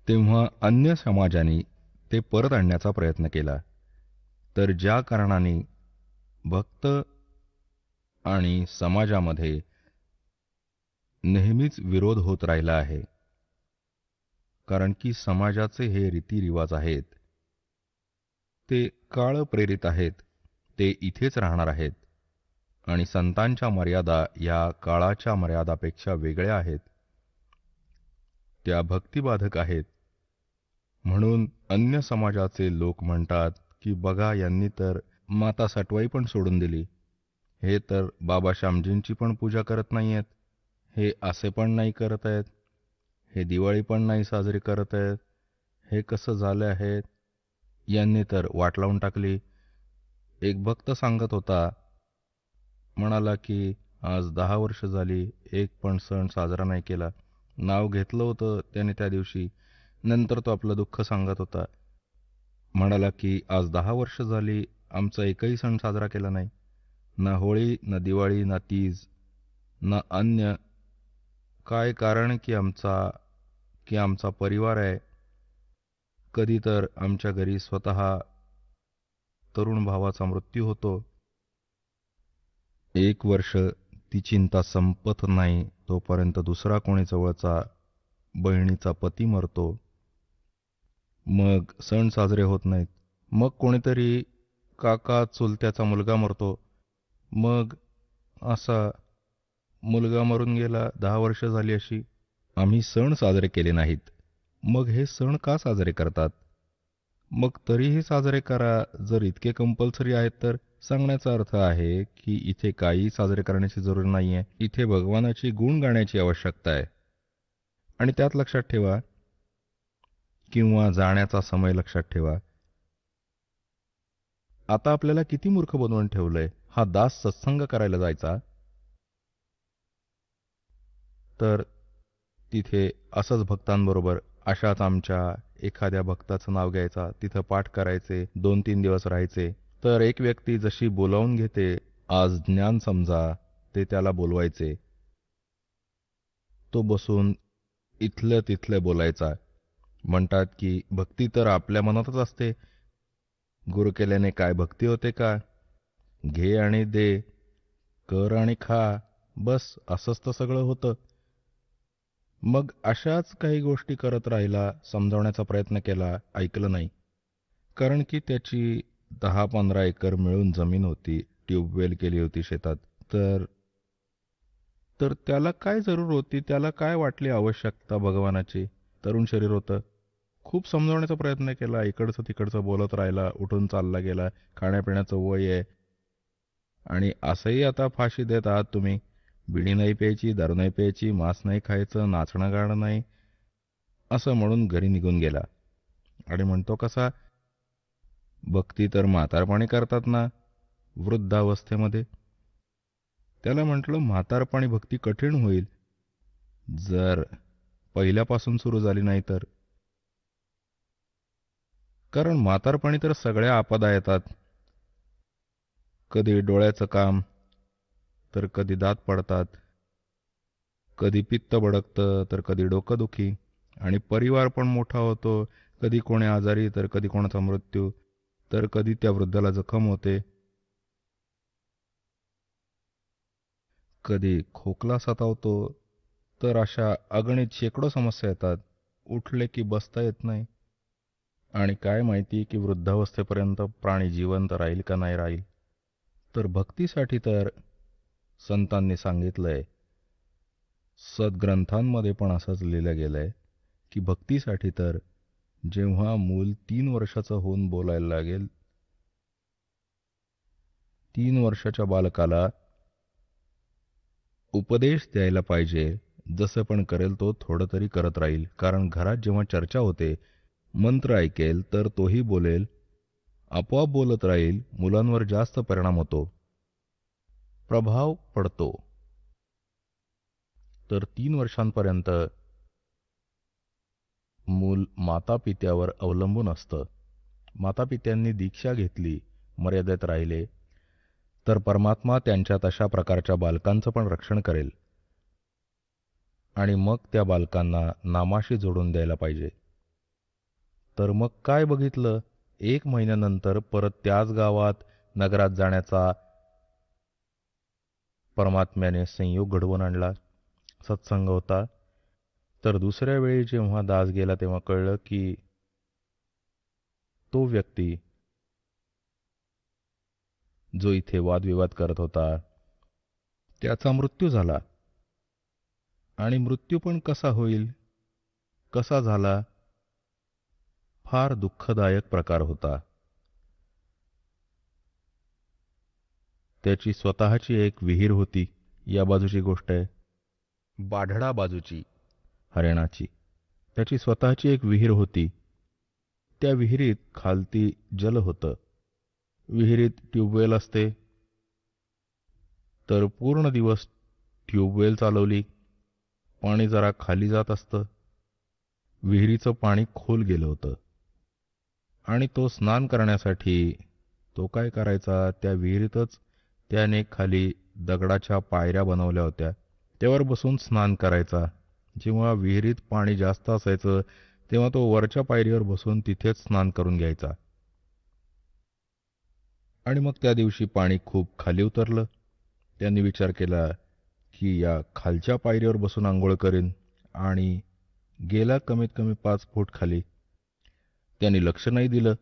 तेव्हा अन्य समाजाने ते परत आणण्याचा प्रयत्न केला. तर ज्या कारणाने भक्त आणि समाजामध्ये नेहमीच विरोध होत राहिला आहे, कारण की समाजाचे हे रीतिरिवाज आहेत, ते काळ प्रेरित आहेत, ते इथेच राहणार आहेत. आणि संतांच्या मर्यादा या काळाच्या मर्यादापेक्षा वेगळ्या आहेत, त्या भक्तिबाधक आहेत. म्हणून अन्य समाजाचे लोक म्हणतात की बघा, यांनी तर माता सटवाई पण सोडून दिली, हे तर बाबा श्यामजींची पण पूजा करत नाही आहेत, हे असे पण नाही करत आहेत, हे दिवाळी पण नाही साजरी करत आहेत, हे कसं झालं आहे, यांनी तर वाट लावून टाकली. एक भक्त सांगत होता, म्हणाला की आज 10 वर्ष झाली एक पण सण साजरा नाही केला. नाव घेतलं होतं त्याने त्या दिवशी, नंतर तो आपलं दुःख सांगत होता. म्हणाला की आज 10 वर्ष झाली आमचा एकही सण साजरा केला नाही, ना होळी, ना दिवाळी, ना तीज, ना अन्य काय. कारण की आमचा परिवार आहे. कधी तर आमच्या घरी स्वतः तरुण भावाचा मृत्यू होतो. 1 वर्ष ती चिंता संपत नाही तोपर्यंत दुसरा कोणी जवळचा बहिणीचा पती मरतो. मग सण साजरे होत नाहीत. मग कोणीतरी काका चुलत्याचा मुलगा मरतो. मग असा मुलगा मरून गेला, 10 वर्ष झाली अशी आम्ही सण साजरे केले नाहीत. मग हे सण का साजरे करतात? मग तरीही साजरे करा, जर इतके कंपल्सरी आहेत तर. सांगण्याचा अर्थ आहे की इथे काही साजरे करण्याची जरूर नाही आहे, इथे भगवानाची गुण गाण्याची आवश्यकता आहे. आणि त्यात लक्षात ठेवा, किंवा जाण्याचा समय लक्षात ठेवा, आता आपल्याला किती मूर्ख बनवून ठेवलंय. हा दास सत्संग करायला जायचा तर तिथे असंच भक्तांबरोबर, अशाच आमच्या एखाद्या भक्ताचं नाव घ्यायचा, तिथं पाठ करायचे, 2-3 दिवस राहायचे. तर एक व्यक्ती जशी बोलावून घेते, आज ज्ञान समजा, ते त्याला बोलवायचे. तो बसून इथलं तिथलं बोलायचा. म्हणतात की भक्ती तर आपल्या मनातच असते, गुरु केल्याने काय भक्ती होते का? घे आणि दे, कर आणि खा, बस असंच तर सगळं होतं. मग अशाच काही गोष्टी करत राहिला, समजावण्याचा प्रयत्न केला, ऐकलं नाही. कारण की त्याची 10-15 एकर मिळून जमीन होती, ट्यूबवेल केली होती शेतात. तर त्याला काय जरूर होती, त्याला काय वाटली आवश्यकता भगवानाची? तरुण शरीर होतं. खूप समजावण्याचा प्रयत्न केला, इकडचं तिकडचं बोलत राहिला, उठून चालला गेला. खाण्यापिण्याचं वय आहे आणि असंही आता फाशी देत आहात तुम्ही, बिडी नाही प्यायची, दारू नाही प्यायची, मांस नाही खायचं, नाचणं गाणं नाही, असं म्हणून घरी निघून गेला. आणि म्हणतो कसा, भक्ती तर म्हातारपणी करतात ना, वृद्धावस्थेमध्ये. त्याला म्हटलं, म्हातारपणी भक्ती कठीण होईल जर पहिल्यापासून सुरू झाली नाही तर. कारण म्हातारपणी तर सगळ्या आपदा येतात. कधी डोळ्याचं काम, तर कधी दात पडतात, कधी पित्त बडकतं, तर कधी डोकंदुखी. आणि परिवार पण मोठा होतो, कधी कोणी आजारी, तर कधी कोणाचा मृत्यू, तर कधी त्या वृद्धाला जखम होते, कधी खोकला सतावतो, तर अशा अगणित शेकडो समस्या येतात. उठले की बसता येत नाही. आणि काय माहिती की वृद्धावस्थेपर्यंत प्राणी जिवंत राहील का नाही राहील. तर भक्तीसाठी तर संतांनी सांगितलंय, सद्ग्रंथांमध्ये पण असंच लिहिलं गेलंय की भक्तीसाठी तर जेव्हा मूल 3 वर्षाचं होऊन बोलायला लागेल, 3 वर्षाच्या बालकाला उपदेश द्यायला पाहिजे. जसं पण करेल तो थोडं तरी करत राहील. कारण घरात जेव्हा चर्चा होते, मंत्र ऐकेल तर तोही बोलेल, आपोआप बोलत राहील. मुलांवर जास्त परिणाम होतो, प्रभाव पडतो. तर 3 वर्षांपर्यंत मूल मातापित्यावर अवलंबून असतं. मातापित्यांनी दीक्षा घेतली, मर्यादेत राहिले, तर परमात्मा त्यांच्या तशा प्रकारच्या बालकांचं पण रक्षण करेल. आणि मग त्या बालकांना नामाशी जोडून द्यायला पाहिजे. तर मग काय बघितलं, 1 महिन्यानंतर परत त्याच गावात नगरात जाण्याचा परमात्म्याने संयोग घडवून आणला. सत्संग होता. तर दुसऱ्या वेळी जेव्हा दास गेला तेव्हा कळलं की तो व्यक्ती जो इथे वादविवाद करत होता त्याचा मृत्यू झाला. आणि मृत्यू पण कसा होईल, कसा झाला, फार दुःखदायक प्रकार होता. त्याची स्वतःची एक विहीर होती. या बाजूची गोष्ट आहे, बाढडा बाजूची, हरियाणाची. त्याची स्वतःची एक विहीर होती. त्या विहिरीत खालती जल होतं. विहिरीत ट्यूबवेल असते. तर पूर्ण दिवस ट्यूबवेल चालवली, पाणी जरा खाली जात असतं. विहिरीचं पाणी खोल गेलं होतं. आणि तो स्नान करण्यासाठी तो काय करायचा, त्या विहिरीतच त्याने खाली दगडाच्या पायऱ्या बनवल्या होत्या, त्यावर बसून स्नान करायचा. जेव्हा विहिरीत पाणी जास्त असायचं तेव्हा तो वरच्या पायरीवर बसून तिथेच स्नान करून घ्यायचा. आणि मग त्या दिवशी पाणी खूप खाली उतरलं. त्यांनी विचार केला की या खालच्या पायरीवर बसून आंघोळ करेन. आणि गेला कमीत कमी 5 फूट खाली. त्यांनी लक्ष नाही दिलं.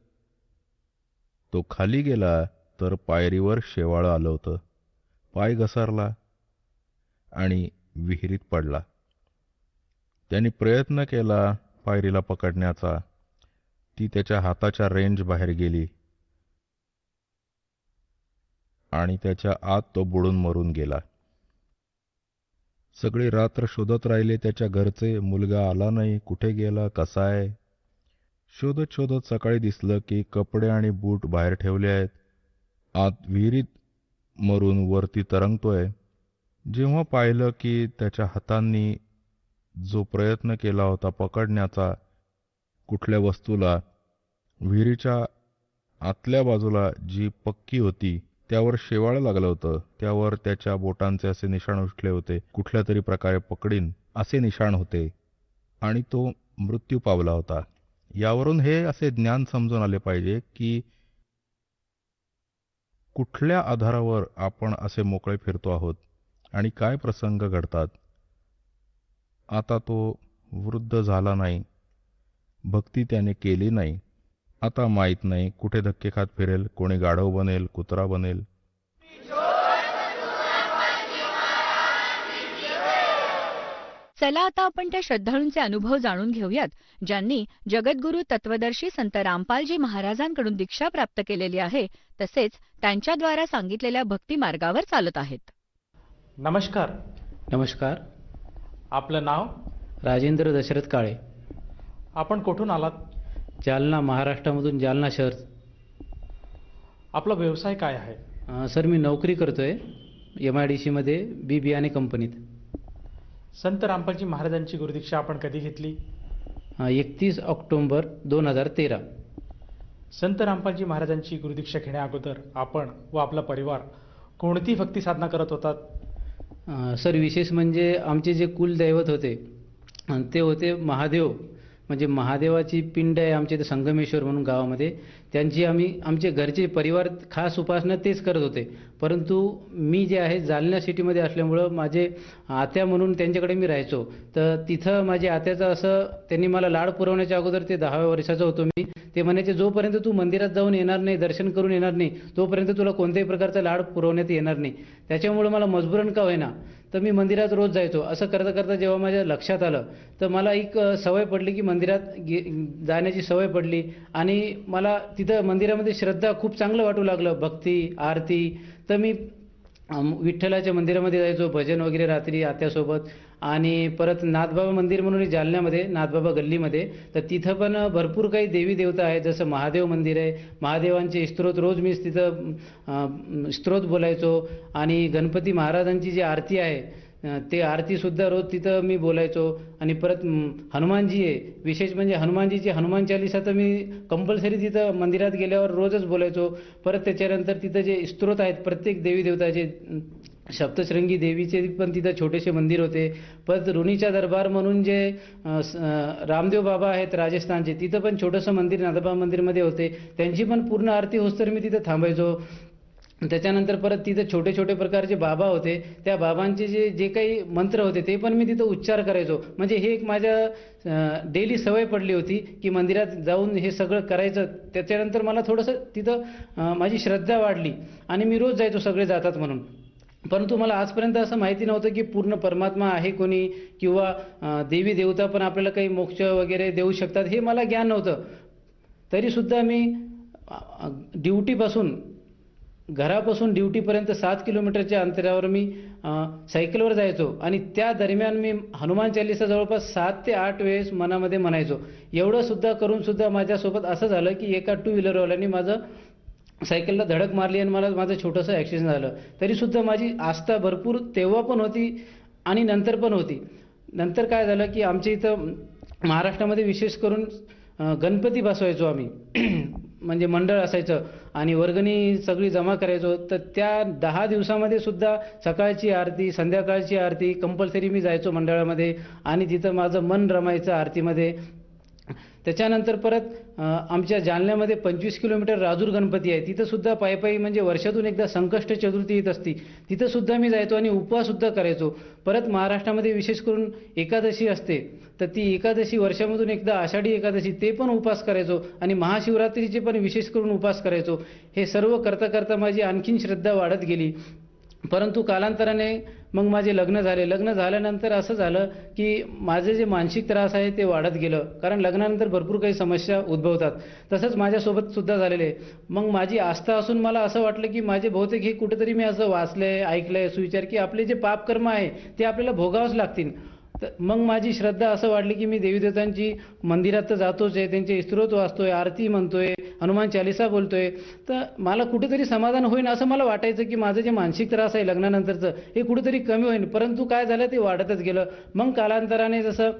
तो खाली गेला तर पायरीवर शेवाळं आलं होतं. पाय घसरला आणि विहिरीत पडला. त्यांनी प्रयत्न केला पायरीला पकडण्याचा. ती त्याच्या हाताच्या रेंज बाहेर गेली आणि त्याच्या आत तो बुडून मरून गेला. सगळी रात्र शोधत राहिले त्याच्या घरचे. मुलगा आला नाही, कुठे गेला, कसा आहे. शोधत शोधत सकाळी दिसलं की कपडे आणि बूट बाहेर ठेवले आहेत. आत विहिरीत मरून वरती तरंगतोय. जेव्हा पाहिलं की त्याच्या हातांनी जो प्रयत्न केला होता पकडण्याचा कुठल्या वस्तूला, विहिरीच्या आतल्या बाजूला जी पक्की होती त्यावर शेवाळं लागलं होतं. त्यावर त्याच्या बोटांचे असे निशाण उठले होते, कुठल्या तरी प्रकारे पकडीन असे निशाण होते. आणि तो मृत्यू पावला होता. यावरून हे असे ज्ञान समजून आले पाहिजे की कुठल्या आधारावर आपण असे मोकळे फिरतो आहोत आणि काय प्रसंग घडतात. आता तो वृद्ध झाला नाही, भक्ती त्याने केली नाही. आता माहीत नाही कुठे धक्के खात फिरेल, कोणी गाढव बनेल, कुत्रा बनेल. चला आता आपण त्या श्रद्धाळूंचे अनुभव जाणून घेऊयात, ज्यांनी जगद्गुरू तत्वदर्शी संत रामपालजी महाराजांकडून दीक्षा प्राप्त केलेली आहे, तसेच त्यांच्याद्वारा सांगितलेल्या भक्ती मार्गावर चालत आहेत. नमस्कार. नमस्कार. आपलं नाव? राजेंद्र दशरथ काळे. आपण कुठून आलात? जालना, महाराष्ट्रामधून जालना शहर. आपला व्यवसाय काय आहे? सर, मी नोकरी करतोय MIDC मध्ये बी बियाणे कंपनीत. संत रामपालजी महाराजांची गुरुदीक्षा आपण कधी घेतली? 31 ऑक्टोबर 2013. संत रामपालजी महाराजांची गुरुदीक्षा घेण्या अगोदर आपण व आपला परिवार कोणती भक्ती साधना करत होतात? सर, विशेष म्हणजे आमचे जे कुलदैवत होते ते होते महादेव. म्हणजे महादेवाची पिंड आहे आमच्या इथे संगमेश्वर म्हणून गावामध्ये. त्यांची आमचे घरचे परिवार खास उपासना तेच करत होते. परंतु मी जे आहे जालना सिटीमध्ये असल्यामुळं माझे आत्या म्हणून त्यांच्याकडे मी राहायचो. तर तिथं माझ्या आत्याचं असं त्यांनी मला लाड पुरवण्याच्या अगोदर, ते 10व्या वर्षाचा होतो मी, ते म्हणायचे जोपर्यंत तू मंदिरात जाऊन येणार नाही, दर्शन करून येणार नाही, तोपर्यंत तुला कोणत्याही प्रकारचा लाड पुरवण्यात येणार नाही. त्याच्यामुळं मला मजबुरन का होईना तर मी मंदिरात रोज जायचो. असं करता करता जेव्हा माझ्या लक्षात आलं तर मला एक सवय पडली की मंदिरात जाण्याची सवय पडली आणि मला तिथं मंदिरामध्ये श्रद्धा खूप चांगलं वाटू लागलं, भक्ती, आरती. तर मी विठ्ठलाच्या मंदिरामध्ये जायचो, भजन वगैरे रात्री आत्यासोबत. आणि परत नाथबाबा मंदिर म्हणून आहे जालन्यामध्ये, नाथबाबा गल्लीमध्ये. तर तिथं पण भरपूर काही देवी देवता आहेत, जसं महादेव मंदिर आहे. महादेवांचे स्तोत्र रोज मी तिथं स्तोत्र बोलायचो. आणि गणपती महाराजांची जी आरती आहे ते आरतीसुद्धा रोज तिथं मी बोलायचो. आणि परत हनुमानजी आहे, विशेष म्हणजे हनुमानजीची हनुमान चालीसा तर मी कंपल्सरी तिथं मंदिरात गेल्यावर रोजच बोलायचो. परत त्याच्यानंतर तिथं जे स्तोत्र आहेत प्रत्येक देवी देवताचे, सप्तशृंगी देवीचे पण तिथं छोटेसे मंदिर होते. परत ऋणीचा दरबार म्हणून जे रामदेव बाबा आहेत राजस्थानचे, तिथं पण छोटंसं मंदिर नाथबाबा मंदिरमध्ये होते. त्यांची पण पूर्ण आरती होस्तर मी तिथं थांबायचो. त्याच्यानंतर परत तिथं छोटे छोटे प्रकारचे बाबा होते, त्या बाबांचे जे काही मंत्र होते ते पण मी तिथं उच्चार करायचो. म्हणजे हे एक माझ्या डेली सवय पडली होती की मंदिरात जाऊन हे सगळं करायचं. त्याच्यानंतर मला थोडंसं तिथं माझी श्रद्धा वाढली आणि मी रोज जायचो, सगळे जातात म्हणून. परंतु मला आजपर्यंत असं माहिती नव्हतं की पूर्ण परमात्मा आहे कोणी, किंवा देवी देवता पण आपल्याला काही मोक्ष वगैरे देऊ शकतात, हे मला ज्ञान नव्हतं. तरीसुद्धा मी घरापासून ड्युटीपर्यंत 7 किलोमीटरच्या अंतरावर मी सायकलवर जायचो. आणि त्या दरम्यान मी हनुमान चालीसा जवळपास 7 ते 8 वेळेस मनामध्ये म्हणायचो. एवढं सुद्धा करून सुद्धा माझ्यासोबत असं झालं की एका 2 व्हीलरवाल्याने माझं सायकलला धडक मारली आणि माझं छोटंसं ॲक्सिडेंट झालं. तरीसुद्धा माझी आस्था भरपूर तेव्हा पण होती आणि नंतर पण होती. नंतर काय झालं की आमच्या इथं महाराष्ट्रामध्ये विशेष करून गणपती बसवायचो आम्ही म्हणजे मंडळ असायचं आणि वर्गणी सगळी जमा करायचो. तर त्या 10 दिवसामध्ये सुद्धा सकाळची आरती, संध्याकाळची आरती कंपल्सरी मी जायचो मंडळामध्ये आणि तिथं माझं मन रमायचं आरतीमध्ये. त्याच्यानंतर परत आमच्या जालन्यामध्ये 25 किलोमीटर राजूर गणपती आहे, तिथंसुद्धा पायी म्हणजे वर्षातून एकदा संकष्ट चतुर्थी येत असती, तिथंसुद्धा मी जायचो आणि उपवाससुद्धा करायचो. परत महाराष्ट्रामध्ये विशेष करून एकादशी असते, तर ती एकादशी वर्षामधून एकदा आषाढी एकादशी, ते पण उपवास करायचो. आणि महाशिवरात्रीचे पण विशेष करून उपवास करायचो. हे सर्व करता करता माझी आणखीन श्रद्धा वाढत गेली. परंतु कालांतराने मग माझे लग्न झाले. लग्न झाल्यानंतर असं झालं की माझे जे मानसिक त्रास आहे ते वाढत गेलं, कारण लग्नानंतर भरपूर काही समस्या उद्भवतात. तसंच माझ्यासोबत सुद्धा झालेलं आहे. मग माझी आस्था असून मला असं वाटलं की माझे बहुतेक हे कुठेतरी मी असं वाचलंय, ऐकलंय, सुविचार की आपले जे पापकर्म आहे ते आपल्याला भोगावंच लागतील. तर मग माझी श्रद्धा असं वाढली की मी देवीदेवतांची मंदिरात तर जातोच आहे, त्यांचे स्तोत्र वाचतोय, आरती म्हणतोय, हनुमान चालीसा बोलतोय. तर मला कुठेतरी समाधान होईन असं मला वाटायचं की माझं जे मानसिक त्रास आहे लग्नानंतरचं हे कुठेतरी कमी होईल. परंतु काय झालं, ते वाढतच गेलं. मग कालांतराने जसं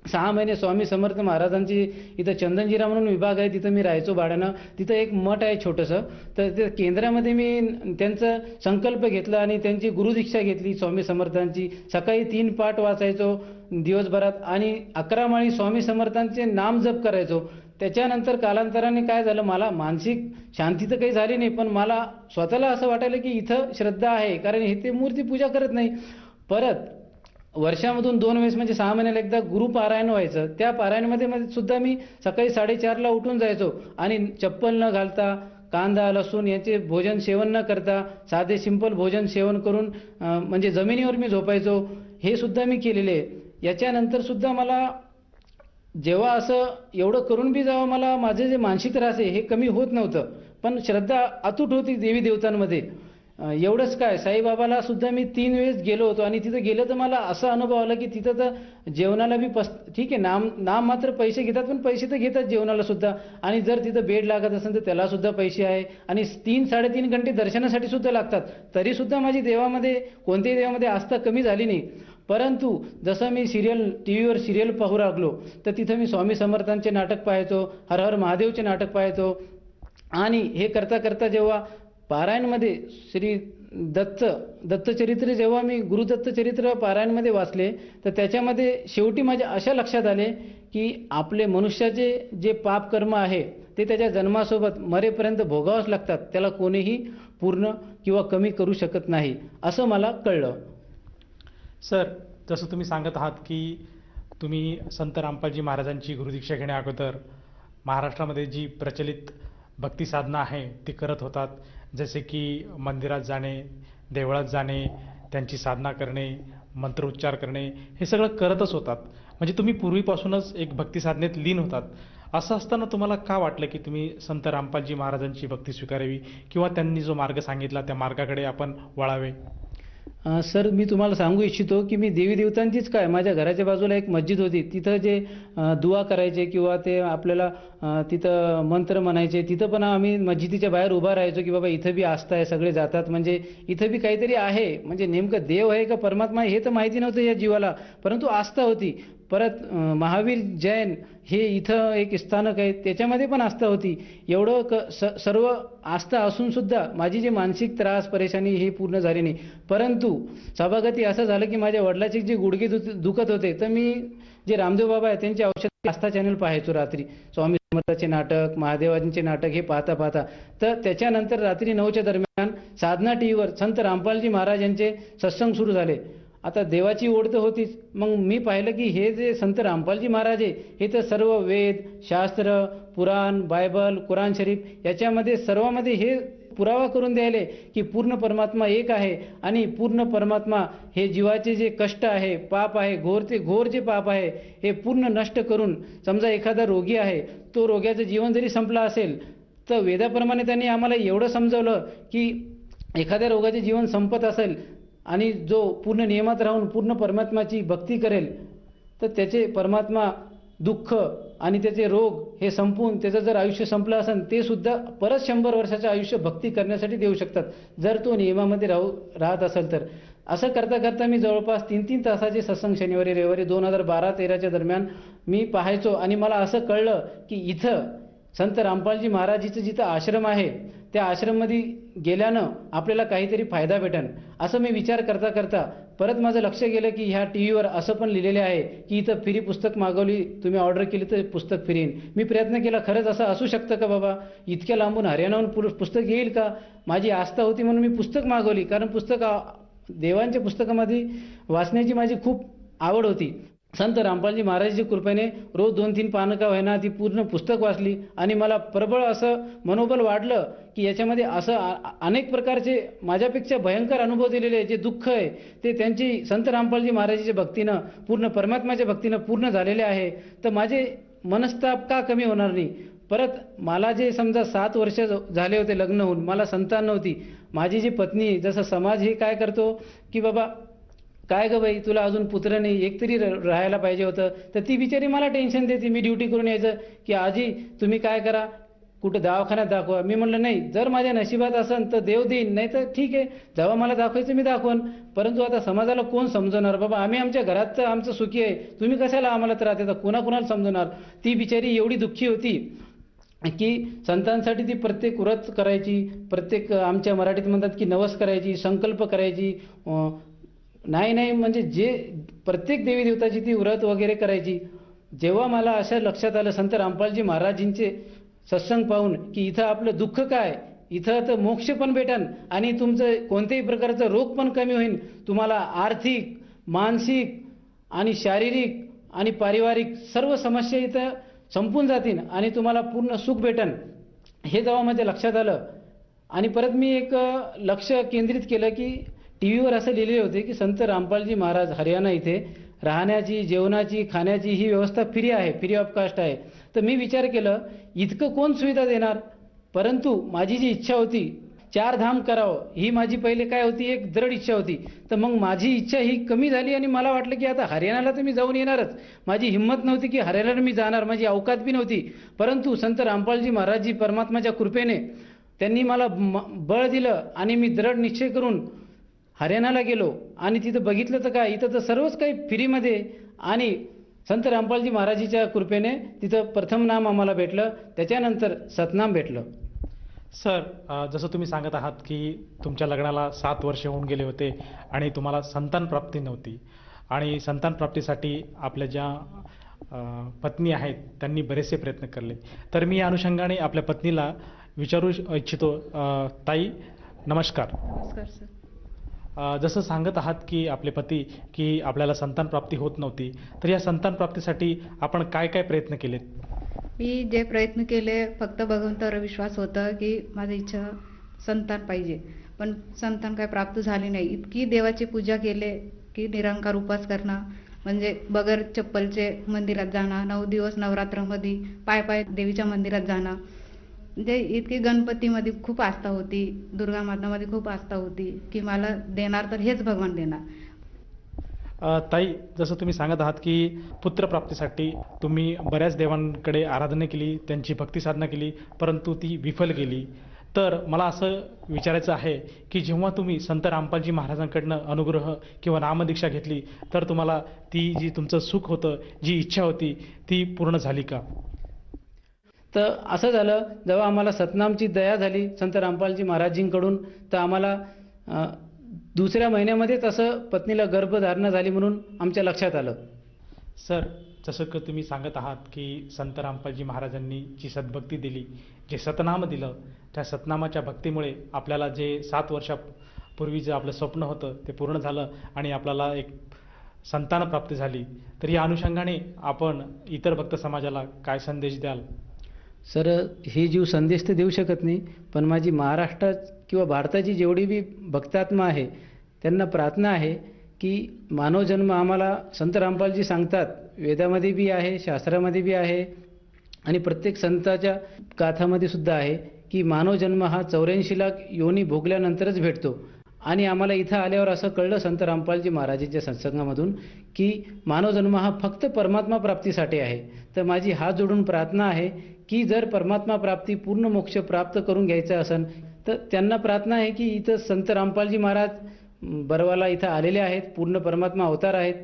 6 महिने स्वामी समर्थ महाराजांची इथं चंदनजिरा म्हणून विभाग आहे, तिथं मी राहायचो भाड्यानं. तिथं एक मठ आहे छोटंसं, तर त्या केंद्रामध्ये मी त्यांचा संकल्प घेतला आणि त्यांची गुरुदीक्षा घेतली स्वामी समर्थांची. सकाळी 3 पाठ वाचायचो दिवसभरात आणि 11 माळी स्वामी समर्थांचे नाम जप करायचो. त्याच्यानंतर कालांतराने काय झालं, मला मानसिक शांती तर काही झाली नाही, पण मला स्वतःला असं वाटायलं की इथं श्रद्धा आहे, कारण हे ते मूर्ती पूजा करत नाही. परत वर्षामधून 2 वेळेस म्हणजे 6 महिन्याला एकदा गुरुपारायण व्हायचं. त्या पारायणामध्ये सुद्धा मी सकाळी 4:30ला उठून जायचो आणि चप्पल न घालता, कांदा लसूण याचे भोजन सेवन न करता साधे सिंपल भोजन सेवन करून म्हणजे जमिनीवर मी झोपायचो. हे सुद्धा मी केलेले आहे. याच्यानंतर सुद्धा मला जेव्हा असं एवढं करून बी जेव्हा मला माझे जे मानसिक त्रास आहे हे कमी होत नव्हतं, पण श्रद्धा अतूट होती देवी देवतांमध्ये. एवढंच काय, साईबाबाला सुद्धा मी 3 वेळेस गेलो होतो आणि तिथं गेलं तर मला असा अनुभव आला की तिथं तर जेवणाला बी ठीक आहे, नाम मात्र पैसे घेतात, पण पैसे तर घेतात जेवणाला सुद्धा. आणि जर तिथं बेड लागत असेल तर त्याला सुद्धा पैसे आहे. आणि 3-3.5 घंटे दर्शनासाठी सुद्धा लागतात. तरीसुद्धा माझी देवामध्ये, कोणत्याही देवामध्ये आस्था कमी झाली नाही. परंतु जसं मी टीव्हीवर सिरियल पाहू लागलो तर तिथं मी स्वामी समर्थांचे नाटक पाहायचो, हर हर महादेवचे नाटक पाहायचो. आणि हे करता करता जेव्हा पारायणमध्ये श्री दत्तचरित्र जेव्हा मी गुरुदत्त चरित्र पारायणमध्ये वाचले तर त्याच्यामध्ये शेवटी माझ्या अशा लक्षात आले की आपले मनुष्याचे जे पाप कर्म आहे ते त्याच्या जन्मासोबत मरेपर्यंत भोगावंच लागतात, त्याला कोणीही पूर्ण किंवा कमी करू शकत नाही असं मला कळलं. सर, जसं तुम्ही सांगत आहात की तुम्ही संत रामपालजी महाराजांची गुरुदीक्षा घेण्या अगोदर महाराष्ट्रामध्ये जी प्रचलित भक्ती साधना आहे ती करत होतात, जसे की मंदिरात जाणे, देवळात जाणे, त्यांची साधना करणे, मंत्रोच्चार करणे, हे सगळं करतच होतात. म्हणजे तुम्ही पूर्वीपासूनच एक भक्ती साधनेत लीन होतात. असं असताना तुम्हाला का वाटलं की तुम्ही संत रामपालजी महाराजांची भक्ती स्वीकारावी किंवा त्यांनी जो मार्ग सांगितला त्या मार्गाकडे आपण वळावे? सर, मी तुम्हाला सांगू इच्छितो की मी देवी देवतांचीच काय, माझ्या घराच्या बाजूला एक मस्जिद होती, तिथं जे दुआ करायचे किंवा ते आपल्याला तिथं मंत्र म्हणायचे, तिथं पण आम्ही मस्जिदीच्या बाहेर उभा राहायचो की बाबा इथं बी आस्था आहे, सगळे जातात, म्हणजे इथं बी काहीतरी आहे, म्हणजे नेमकं देव आहे का परमात्मा आहे हे तर माहिती नव्हतं या जीवाला, परंतु आस्था होती. परत महावीर जैन हे इथं एक स्थानक आहे, त्याच्यामध्ये पण आस्था होती. एवढं सर्व आस्था असून सुद्धा माझी जे मानसिक त्रास परेशानी हे पूर्ण झाली नाही. परंतु सभागती असं झालं की माझ्या वडिलाचे जे गुडघे दुखत होते, तर मी जे रामदेव बाबा आहे त्यांचे औषध आस्था चॅनल पाहायचो रात्री, स्वामी समर्थाचे नाटक, महादेवांचे नाटक हे पाहता पाहता. तर त्याच्यानंतर रात्री 9च्या दरम्यान साधना टीव्हीवर संत रामपालजी महाराज यांचे सत्संग सुरू झाले. आता देवाची ओढ तर होतीच, मग मी पाहिलं की हे जे संत रामपालजी महाराज आहे हे तर सर्व वेद, शास्त्र, पुराण, बायबल, कुराण शरीफ याच्यामध्ये सर्वामध्ये हे पुरावा करून द्यायले की पूर्ण परमात्मा एक आहे आणि पूर्ण परमात्मा हे जीवाचे जे कष्ट आहे, पाप आहे, घोर जे पाप आहे हे पूर्ण नष्ट करून, समजा एखादा रोगी आहे, तो रोग्याचं जीवन जरी संपलं असेल तर वेदाप्रमाणे त्यांनी आम्हाला एवढं समजवलं की एखाद्या रोगाचे जीवन संपत असेल आणि जो पूर्ण नियमात राहून पूर्ण परमात्माची भक्ती करेल तर त्याचे परमात्मा दुःख आणि त्याचे रोग हे संपून त्याचं जर आयुष्य संपलं असेल ते सुद्धा परत 100 वर्षाचं आयुष्य भक्ती करण्यासाठी देऊ शकतात, जर तो नियमामध्ये राहत असेल तर. असं करता करता मी जवळपास 3-3 तासाचे सत्संग शनिवारी रविवारी 2012-13च्या दरम्यान मी पाहायचो आणि मला असं कळलं की इथं संत रामपालजी महाराजीचं जिथं आश्रम आहे त्या आश्रममध्ये गेल्यानं आपल्याला काहीतरी फायदा भेटेल. असं मी विचार करता करता परत माझं लक्ष गेलं की ह्या टीव्हीवर असं पण लिहिलेले आहे की इथं फ्री पुस्तक मागवली, तुम्ही ऑर्डर केली तर पुस्तक फ्री येईल. मी प्रयत्न केला, खरंच असं असू शकतं का बाबा, इतक्या लांबून हरियाणाहून पुस्तक येईल का? माझी आस्था होती म्हणून मी पुस्तक मागवली, कारण देवांच्या पुस्तकामध्ये वाचण्याची माझी खूप आवड होती. संत रामपालजी महाराजांच्या कृपेने रोज 2-3 पानं का होईना ती पूर्ण पुस्तक वाचली आणि मला प्रबळ असं मनोबल वाढलं की याच्यामध्ये असं अनेक प्रकारचे माझ्यापेक्षा भयंकर अनुभव दिलेले जे दुःख आहे ते त्यांची संत रामपालजी महाराजांच्या भक्तीनं, पूर्ण परमात्माच्या भक्तीनं पूर्ण झालेले आहे. तर माझे मनस्ताप का कमी होणार नाही? परत मला जे समजा 7 वर्ष झाले होते लग्न होऊन, मला संतान नव्हती. माझी जी पत्नी, जसं समाज हे काय करतो की बाबा काय गं बाई, तुला अजून पुत्र नाही, एक तरी राहायला पाहिजे होतं, तर ती बिचारी मला टेन्शन देते. मी ड्युटी करून यायचं की आजी तुम्ही काय करा, कुठं दवाखान्यात दाखवा. मी म्हणलं नाही, जर माझ्या नशिबात असेल तर देव देईन, नाही तर ठीक आहे, जेव्हा मला दाखवायचं मी दाखवून. परंतु आता समाजाला कोण समजवणार? बाबा आम्ही आमच्या घरात तर आमचं सुखी आहे, तुम्ही कशाला आम्हाला त्रास देता? कोणाकोणाला समजवणार? ती बिचारी एवढी दुःखी होती की संतांसाठी ती प्रत्येक व्रत करायची, प्रत्येक आमच्या मराठीत म्हणतात की नवस करायची, संकल्प करायची, नाही म्हणजे जे प्रत्येक देवी देवताची ती व्रत वगैरे करायची. जेव्हा मला असं लक्षात आलं संत रामपालजी महाराजींचे सत्संग पाहून की इथं आपलं दुःख काय, इथं तर मोक्ष पण भेटन आणि तुमचं कोणत्याही प्रकारचं रोग पण कमी होईल, तुम्हाला आर्थिक, मानसिक आणि शारीरिक आणि पारिवारिक सर्व समस्या इथं संपून जातील आणि तुम्हाला पूर्ण सुख भेटन, हे जेव्हा माझ्या लक्षात आलं. आणि परत मी एक लक्ष केंद्रित केलं की टीव्हीवर असं लिहिलेले होते की संत रामपालजी महाराज हरियाणा इथे राहण्याची, जेवणाची, खाण्याची ही व्यवस्था फ्री आहे, फ्री ऑफ कास्ट आहे. तर मी विचार केलं इतकं कोण सुविधा देणार? परंतु माझी जी इच्छा होती 4 धाम करावं, ही माझी पहिले काय होती, एक दृढ इच्छा होती. तर मग माझी इच्छा ही कमी झाली आणि मला वाटलं की आता हरियाणाला तर मी जाऊन येणारच. माझी हिंमत नव्हती की हरियाणाला मी जाणार, माझी अवकात बी नव्हती. परंतु संत रामपालजी महाराजजी परमात्माच्या कृपेने त्यांनी मला बळ दिलं आणि मी दृढ निश्चय करून हरियाणाला गेलो आणि तिथं बघितलं तर काय, इथं तर सर्वच काही फ्रीमध्ये आणि संत रामपालजी महाराजीच्या कृपेने तिथं प्रथम नाम आम्हाला भेटलं, त्याच्यानंतर सतनाम भेटलं. सर, जसं तुम्ही सांगत आहात की तुमच्या लग्नाला 7 वर्ष होऊन गेले होते आणि तुम्हाला संतान प्राप्ती नव्हती आणि संतान प्राप्तीसाठी आपल्या ज्या पत्नी आहेत त्यांनी बरेचसे प्रयत्न केले. तर मी या अनुषंगाने आपल्या पत्नीला विचारू इच्छितो, ताई नमस्कार. नमस्कार सर. जसं सांगत आहात की आपले पती की आपल्याला संतान प्राप्ती होत नव्हती, तर या संतान प्राप्तीसाठी आपण काय काय प्रयत्न केलेत? मी जे प्रयत्न केले फक्त भगवंतावर विश्वास होता की माझी इच्छा संतान पाहिजे, पण संतान काय प्राप्त झाली नाही. इतकी देवाची पूजा केले की निरंकार उपास करणं, म्हणजे बगर चप्पलचे मंदिरात जाणं, 9 दिवस नवरात्रामध्ये पाय पाय देवीच्या मंदिरात जाणं, म्हणजे इतकी गणपतीमध्ये खूप आस्था होती, दुर्गा मातामध्ये खूप आस्था होती की मला देणार तर हेच भगवान देणार. ताई, जसं तुम्ही सांगत आहात की पुत्रप्राप्तीसाठी तुम्ही बऱ्याच देवांकडे आराधना केली, त्यांची भक्ती साधना केली, परंतु ती विफल गेली. तर मला असं विचारायचं आहे की जेव्हा तुम्ही संत रामपालजी महाराजांकडनं अनुग्रह किंवा नामदीक्षा घेतली, तर तुम्हाला ती जी तुमचं सुख होतं, जी इच्छा होती, ती पूर्ण झाली का? तर असं झालं, जेव्हा आम्हाला सतनामची दया झाली संत रामपालजी महाराजींकडून, तर आम्हाला दुसऱ्या महिन्यामध्येच असं पत्नीला गर्भधारणा झाली म्हणून आमच्या लक्षात आलं. सर, जसं की तुम्ही सांगत आहात की संत रामपालजी महाराजांनी जी सद्भक्ती दिली, जे सतनाम दिलं, त्या सतनामाच्या भक्तीमुळे आपल्याला जे 7 वर्षापूर्वीचं आपलं स्वप्न होतं ते पूर्ण झालं आणि आपल्याला एक संतान प्राप्ती झाली. तर या अनुषंगाने आपण इतर भक्त समाजाला काय संदेश द्याल? सर, हे जीव संदेश तर देऊ शकत नाही, पण माझी महाराष्ट्रात किंवा भारताची जेवढी बी भक्तात्मा आहे त्यांना प्रार्थना आहे की मानव जन्म आम्हाला संत रामपालजी सांगतात, वेदामध्ये बी आहे, शास्त्रामध्ये बी आहे आणि प्रत्येक संताच्या गाथामध्ये सुद्धा आहे की मानव जन्म हा 84 लाख योनी भोगल्यानंतरच भेटतो. आणि आम्हाला इथं आल्यावर असं कळलं संत रामपालजी महाराजांच्या सत्संगामधून की मानव जन्म हा फक्त परमात्मा प्राप्तीसाठी आहे. तर माझी हात जोडून प्रार्थना आहे की जर परमात्मा प्राप्ती, पूर्ण मोक्ष प्राप्त करून घ्यायचं असेल तर त्यांना प्रार्थना आहे की इथं संत रामपालजी महाराज बरवाला इथं आलेले आहेत, पूर्ण परमात्मा अवतार आहेत.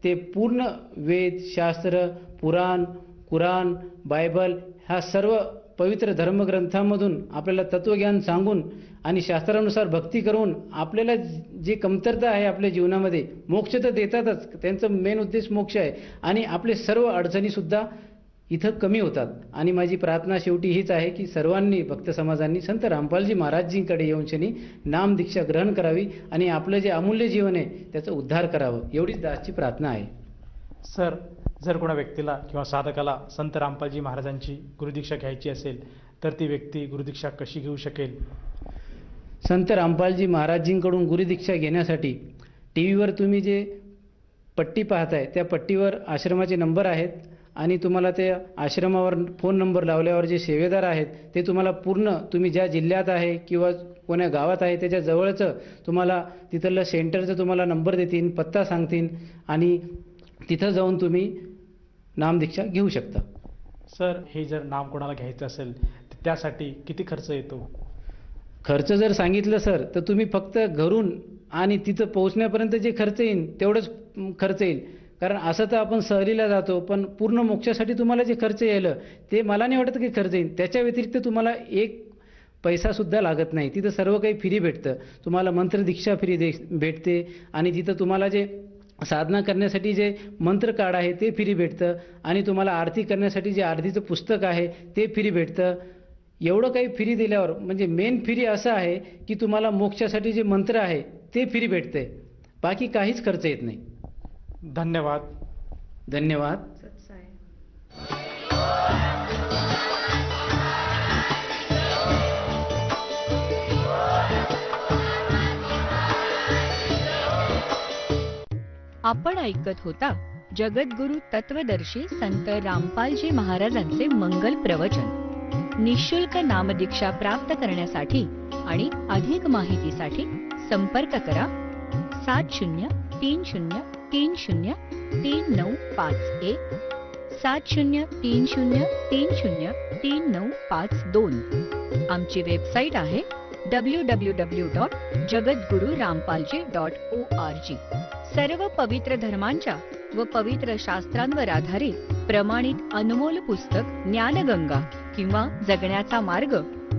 ते पूर्ण वेद, शास्त्र, पुराण, कुराण, बायबल ह्या सर्व पवित्र धर्मग्रंथांमधून आपल्याला तत्वज्ञान सांगून आणि शास्त्रानुसार भक्ती करून आपल्याला जे कमतरता आहे आपल्या जीवनामध्ये, मोक्ष तर देतातच, त्यांचं मेन उद्देश मोक्ष आहे, आणि आपले सर्व अडचणीसुद्धा इथं कमी होतात. आणि माझी प्रार्थना शेवटी हीच आहे की सर्वांनी, भक्त समाजांनी संत रामपालजी महाराजजींकडे येऊन शनी नाम दीक्षा ग्रहण करावी आणि आपलं जे अमूल्य जीवन आहे त्याचा उद्धार करावं, एवढीच दासची प्रार्थना आहे. सर, जर कोणा व्यक्तीला किंवा साधकाला संत रामपालजी महाराजांची गुरुदीक्षा घ्यायची असेल तर ती व्यक्ती गुरुदीक्षा कशी घेऊ शकेल? संत रामपालजी महाराजजींकडून गुरुदीक्षा घेण्यासाठी टी व्हीवर तुम्ही जे पट्टी पाहताय त्या पट्टीवर आश्रमाचे नंबर आहेत आणि तुम्हाला त्या आश्रमावर फोन नंबर लावल्यावर जे सेवेदार आहेत ते तुम्हाला पूर्ण, तुम्ही ज्या जिल्ह्यात आहे किंवा कोण्या गावात आहे त्याच्या जवळचं तुम्हाला तिथलं सेंटरचं तुम्हाला नंबर देतील, पत्ता सांगतील आणि तिथं जाऊन तुम्ही नामदीक्षा घेऊ शकता. सर, हे जर नाम कोणाला घ्यायचं असेल तर त्यासाठी किती खर्च येतो? खर्च जर सांगितलं सर तर तुम्ही फक्त घरून आणि तिथं पोहोचण्यापर्यंत जे खर्च येईल तेवढंच खर्च येईल. कारण असं तर आपण सहलीला जातो, पण पूर्ण मोक्षासाठी तुम्हाला जे खर्च येईल ते मला नाही वाटत की खर्च येईल. त्याच्या व्यतिरिक्त तुम्हाला एक पैसासुद्धा लागत नाही. तिथं सर्व काही फ्री भेटतं. तुम्हाला मंत्रदीक्षा फ्री भेटते आणि तिथं तुम्हाला जे साधना करण्यासाठी जे मंत्र कार्ड आहे ते फ्री भेटतं आणि तुम्हाला आरती करण्यासाठी जे आरतीचं पुस्तक आहे ते फ्री भेटतं. एवढं काही फ्री दिल्यावर म्हणजे मेन फ्री असं आहे की तुम्हाला मोक्षासाठी जे मंत्र आहे ते फ्री भेटते, बाकी काहीच खर्च येत नाही. धन्यवाद. धन्यवाद. सत्साय. आपण ऐकत होता जगद्गुरु तत्वदर्शी संत रामपालजी महाराजांचे मंगल प्रवचन. निःशुल्क नामदीक्षा प्राप्त करण्यासाठी आणि अधिक माहितीसाठी संपर्क करा 7030303951 7030303952. आमची वेबसाईट आहे www.jagadgururampalji.org. सर्व पवित्र धर्मांच्या व पवित्र शास्त्रांवर आधारित प्रमाणित अनमोल पुस्तक ज्ञानगंगा किंवा जगण्याचा मार्ग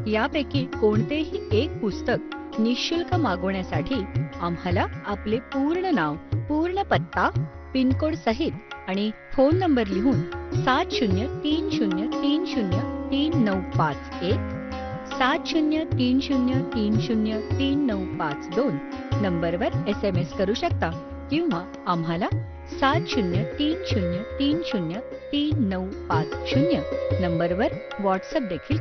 यापैकी कोणतेही एक पुस्तक निःशुल्क मागवण्यासाठी आम्हाला आपले पूर्ण नाव, पूर्ण पत्ता, पिनकोड सहित आणि फोन नंबर लिहून 7030303951 7030303952 नंबरवर SMS करू शकता किंवा आम्हाला 7030303950 नंबरवर व्हॉट्सअप देखील